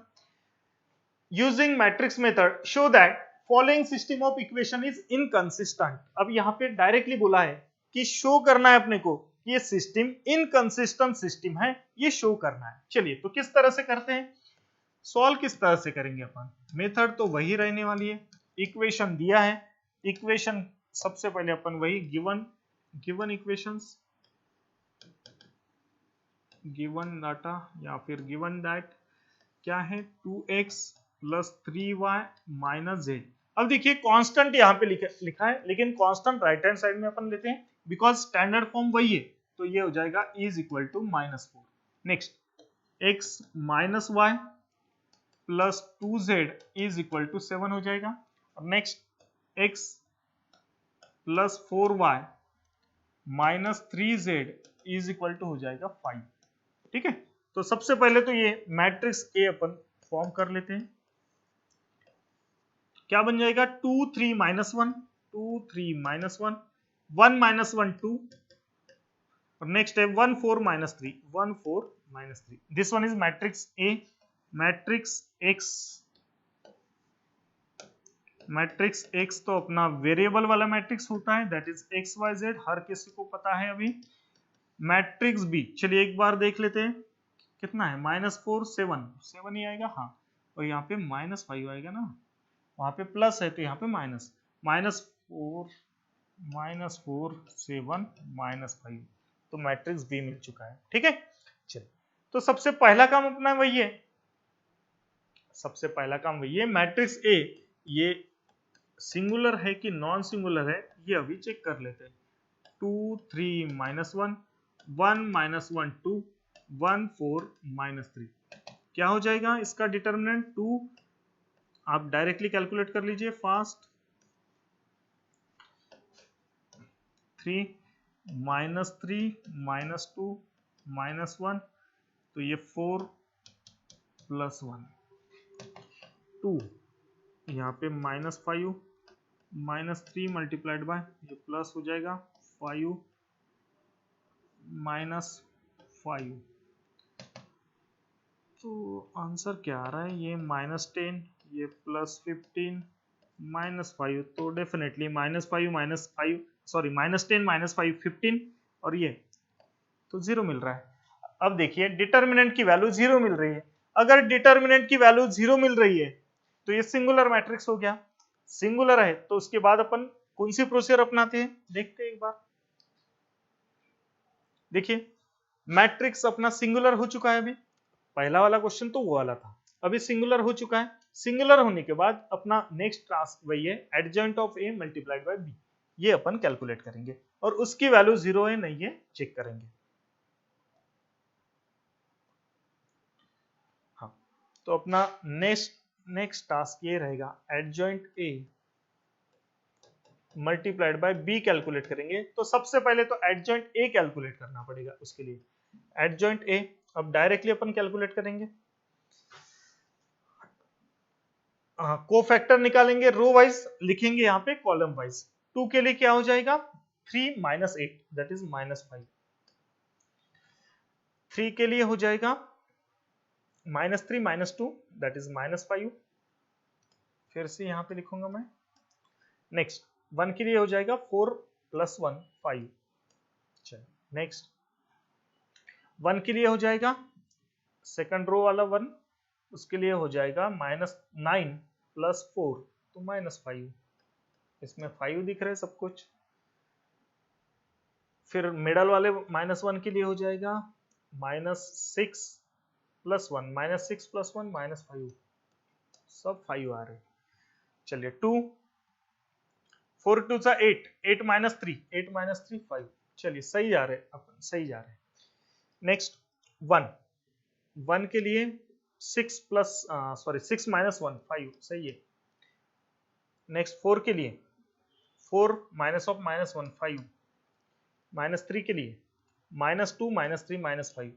Using matrix method show that following system of equation is inconsistent. अब यहाँ पे डायरेक्टली बोला है कि शो करना है अपने को कि ये सिस्टम इनकंसिस्टेंट सिस्टम है, ये शो करना है। चलिए, तो किस तरह से करते हैं, सॉल्व किस तरह से करेंगे अपन, मेथड तो वही रहने वाली है। इक्वेशन दिया है, इक्वेशन सबसे पहले अपन वही गिवन इक्वेशंस, गिवन डाटा, या फिर गिवन दैट क्या है 2x plus 3y minus z। अब देखिए कांस्टेंट यहाँ पे लिखा है, लेकिन कांस्टेंट राइट हैंड साइड में अपन लेते हैं बिकॉज स्टैंडर्ड फॉर्म वही है, तो ये हो जाएगा is equal to -4। Next x minus y plus 2z is equal to 7 हो जाएगा। और next x plus 4y minus 3z is equal to हो जाएगा 5। ठीक है, तो सबसे पहले तो ये मैट्रिक्स ए अपन फॉर्म कर लेते हैं। क्या बन जाएगा 2 3 माइनस 1 2 3 माइनस 1 1 माइनस 1 2 और नेक्स्ट है 1 4 minus 3 1 4 minus 3। This one is matrix A. Matrix X तो अपना वेरिएबल वाला मैट्रिक्स होता है, that is x Y Z, हर किसी को पता है। अभी मैट्रिक्स बी, चलिए एक बार देख लेते हैं कितना है, -4 7 ही आएगा। हाँ, और यहाँ पे -5 आएगा ना, वहां पे प्लस है तो यहाँ पे माइनस, -4 7 -5, तो मैट्रिक्स बी मिल चुका है। ठीक है, चलिए तो सबसे पहला काम अपना वही है, मैट्रिक्स ए ये सिंगुलर है कि नॉन सिंगुलर है ये अभी चेक कर लेते हैं। 2 3 -1 1 -1 2 1 4 -3, क्या हो जाएगा इसका डिटर्मिनेंट 2। आप डायरेक्टली कैलकुलेट कर लीजिए फास्ट। 3 -2 -1, तो ये 4 प्लस 1 2, यहाँ पे -5 -3 मल्टीप्लाइड बाय ये प्लस हो जाएगा 5 -5, तो आंसर क्या आ रहा है, ये -10 ये +15 -5, तो डेफिनेटली -5 सॉरी -10 -5 15 और ये तो 0 मिल रहा है। अब देखिए डिटर्मिनेंट की वैल्यू 0 मिल रही है। अगर डिटर्मिनेंट की वैल्यू 0 मिल रही है तो ये सिंगुलर मैट्रिक्स हो गया। सिंगुलर है तो उसके बाद अपन कौन सी प्रोसीजर अपनाते हैं, देखते हैं एक बार। देखिए मैट्रिक्स अपना सिंगुलर हो चुका है। अभी पहला वाला क्वेश्चन तो वो वाला था, अभी सिंगुलर हो चुका है। सिंगुलर होने के बाद अपना नेक्स्ट टास्क वही है, adjoint of A multiplied by B, ये अपन कैलकुलेट करेंगे और उसकी वैल्यू 0 है नहीं है चेक करेंगे। हाँ, तो अपना नेक्स्ट टास्क ये रहेगा, adjoint A multiplied by B calculate करेंगे। तो सबसे पहले तो एडजॉइंट ए कैलकुलेट करना पड़ेगा, उसके लिए एडजॉइंट ए अब डायरेक्टली अपन कैलकुलेट करेंगे। कोफैक्टर निकालेंगे, रो वाइज लिखेंगे यहाँ पे कॉलम वाइज। 2 के लिए क्या हो जाएगा 3 - 8 दैट इज -5, 3 के लिए हो जाएगा -3 - 2 दैट इज -5, फिर से यहाँ पे लिखूंगा मैं। नेक्स्ट 1 के लिए हो जाएगा 4 + 1 5, चलिए नेक्स्ट 1 के लिए हो जाएगा सेकंड रो वाला 1, उसके लिए हो जाएगा -9 + 4 तो -5, इसमें 5 दिख रहे सब कुछ। फिर मिडल वाले -1 के लिए हो जाएगा -6 + 1 -6 + 1 -5, सब 5 आ रहे। चलिए 2 4 2 8 8 -3 5, चलिए सही जा रहे अपन, सही जा रहे। नेक्स्ट 1 के लिए 6 - 1 5 सही है। नेक्स्ट 4 के लिए 4 -1 5, -3 के लिए -2 -3 -5,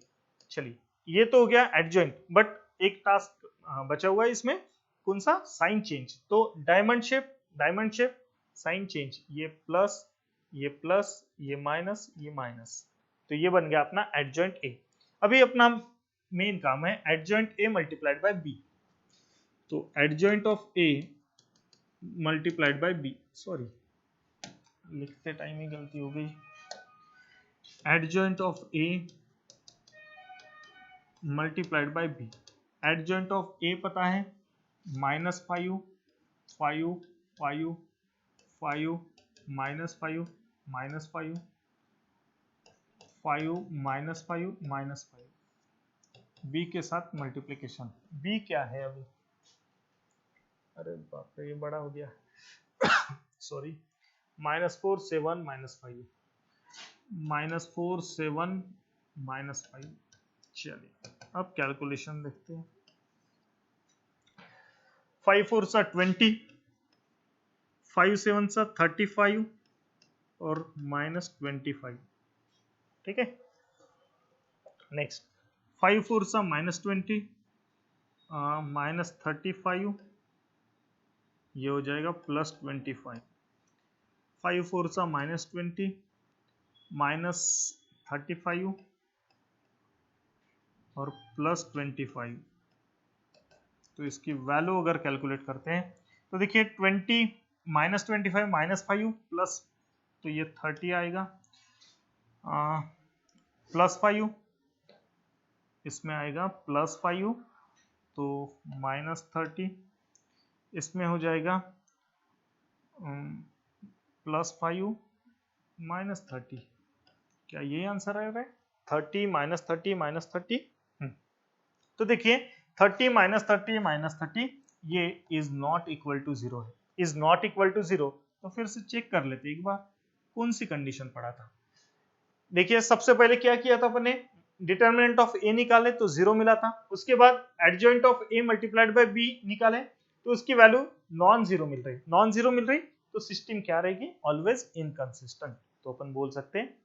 चलिए ये तो हो गया एडजॉइंट। बट एक टास्क बचा हुआ है इसमें, कौन सा, साइन चेंज। तो डायमंड शेप साइन चेंज, ये प्लस ये माइनस ये माइनस, तो ये बन गया अपना एडजॉइंट ए। अभी अपना मेन काम है adjoint A multiplied by B, तो adjoint of A multiplied by B, sorry लिखते टाइम ही गलती हो गई, adjoint of A multiplied by B. Adjoint of A पता है -5 5 5 5 -5 -5 -5 -5, बी के साथ मल्टीप्लिकेशन। बी क्या है अभी अरे बाप रे ये बड़ा हो गया सॉरी, -4 7 -5, -4 7 -5। चलिए अब कैलकुलेशन देखते हैं। 5 4 सा 20, 5 7 सा 35 और -25। ठीक है, नेक्स्ट 5 4 सा -20, -35, ये हो जाएगा +25। 5 4 सा -20, -35 और +25। तो इसकी वैल्यू अगर कैलकुलेट करते हैं तो देखिए 20 -25 -5 प्लस, तो ये 30 आएगा, +5 इसमें आएगा +5, तो -30 इसमें हो जाएगा +5 -30। क्या ये आंसर आएगा? 30 -30 -30। तो देखिए 30 -30 ये इज नॉट इक्वल टू 0 है। इज नॉट इक्वल टू 0, तो फिर से चेक कर लेते एक बार कौन सी कंडीशन पड़ा था। देखिए सबसे पहले क्या किया था अपने, डिटर्मिनेंट ऑफ ए निकाले तो 0 मिला था, उसके बाद adjoint of A multiplied by B निकाले तो उसकी वैल्यू नॉन जीरो मिल रही, नॉन जीरो मिल रही, तो सिस्टम क्या रहेगी? Always inconsistent. तो अपन बोल सकते हैं,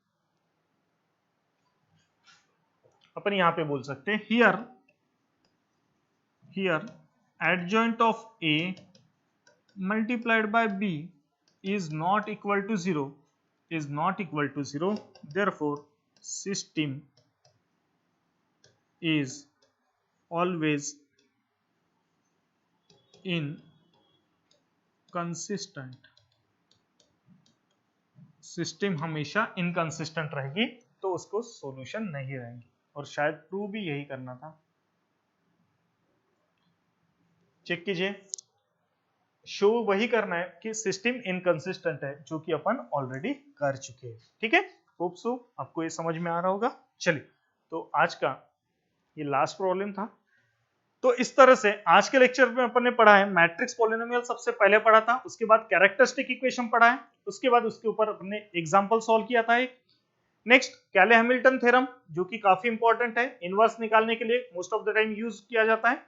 अपन यहां पे बोल सकते हैं here adjoint of A multiplied by B is not equal to 0, therefore system is always inconsistent। System हमेशा इनकंसिस्टेंट रहेगी, तो उसको सॉल्यूशन नहीं रहेंगे। और शायद प्रूव भी यही करना था। चेक कीजिए, शो वही करना है कि सिस्टम इनकंसिस्टेंट है, जो कि अपन ऑलरेडी कर चुके हैं। ठीक है, होप सो आपको ये समझ में आ रहा होगा। चलिए, तो आज का ये लास्ट प्रॉब्लम था। तो इस तरह से आज के लेक्चर में अपन ने पढ़ा है मैट्रिक्स पॉलिनोमियल सबसे पहले पढ़ा था, उसके बाद कैरेक्टरिस्टिक इक्वेशन पढ़ा है, उसके बाद उसके ऊपर अपन ने एग्जांपल सॉल्व किया था एक। नेक्स्ट कैले हैमिल्टन थ्योरम, जो कि काफी इंपॉर्टेंट है, इनवर्स निकालने के लिए most of the time use किया जाता है,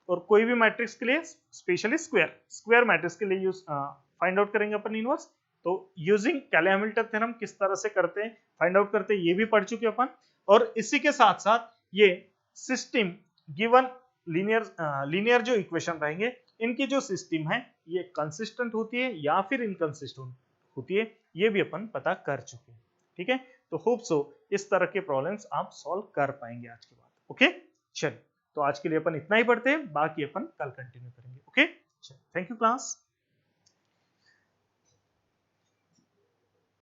और कोई भी मैट्रिक्स के लिए, स्पेशली स्क्वायर मैट्रिक्स के लिए यूज फाइंड आउट करेंगे अपन इनवर्स। तो यूजिंग कैले हैमिल्टन थ्योरम किस तरह से करते हैं, फाइंड आउट करते हैं, ये भी पढ़ चुके अपन। और इसी के साथ साथ ये सिस्टम गिवन लीनियर जो इक्वेशन रहेंगे, इनकी जो सिस्टम है ये कंसिस्टेंट होती है या फिर इनकंसिस्टेंट होती है, ये भी अपन पता कर चुके हैं। ठीक है, तो होप सो इस तरह के प्रॉब्लम्स आप सॉल्व कर पाएंगे आज के बाद। ओके, चलिए, तो आज के लिए अपन इतना ही पढ़ते हैं, बाकी अपन कल कंटिन्यू करेंगे। Okay, thank you class.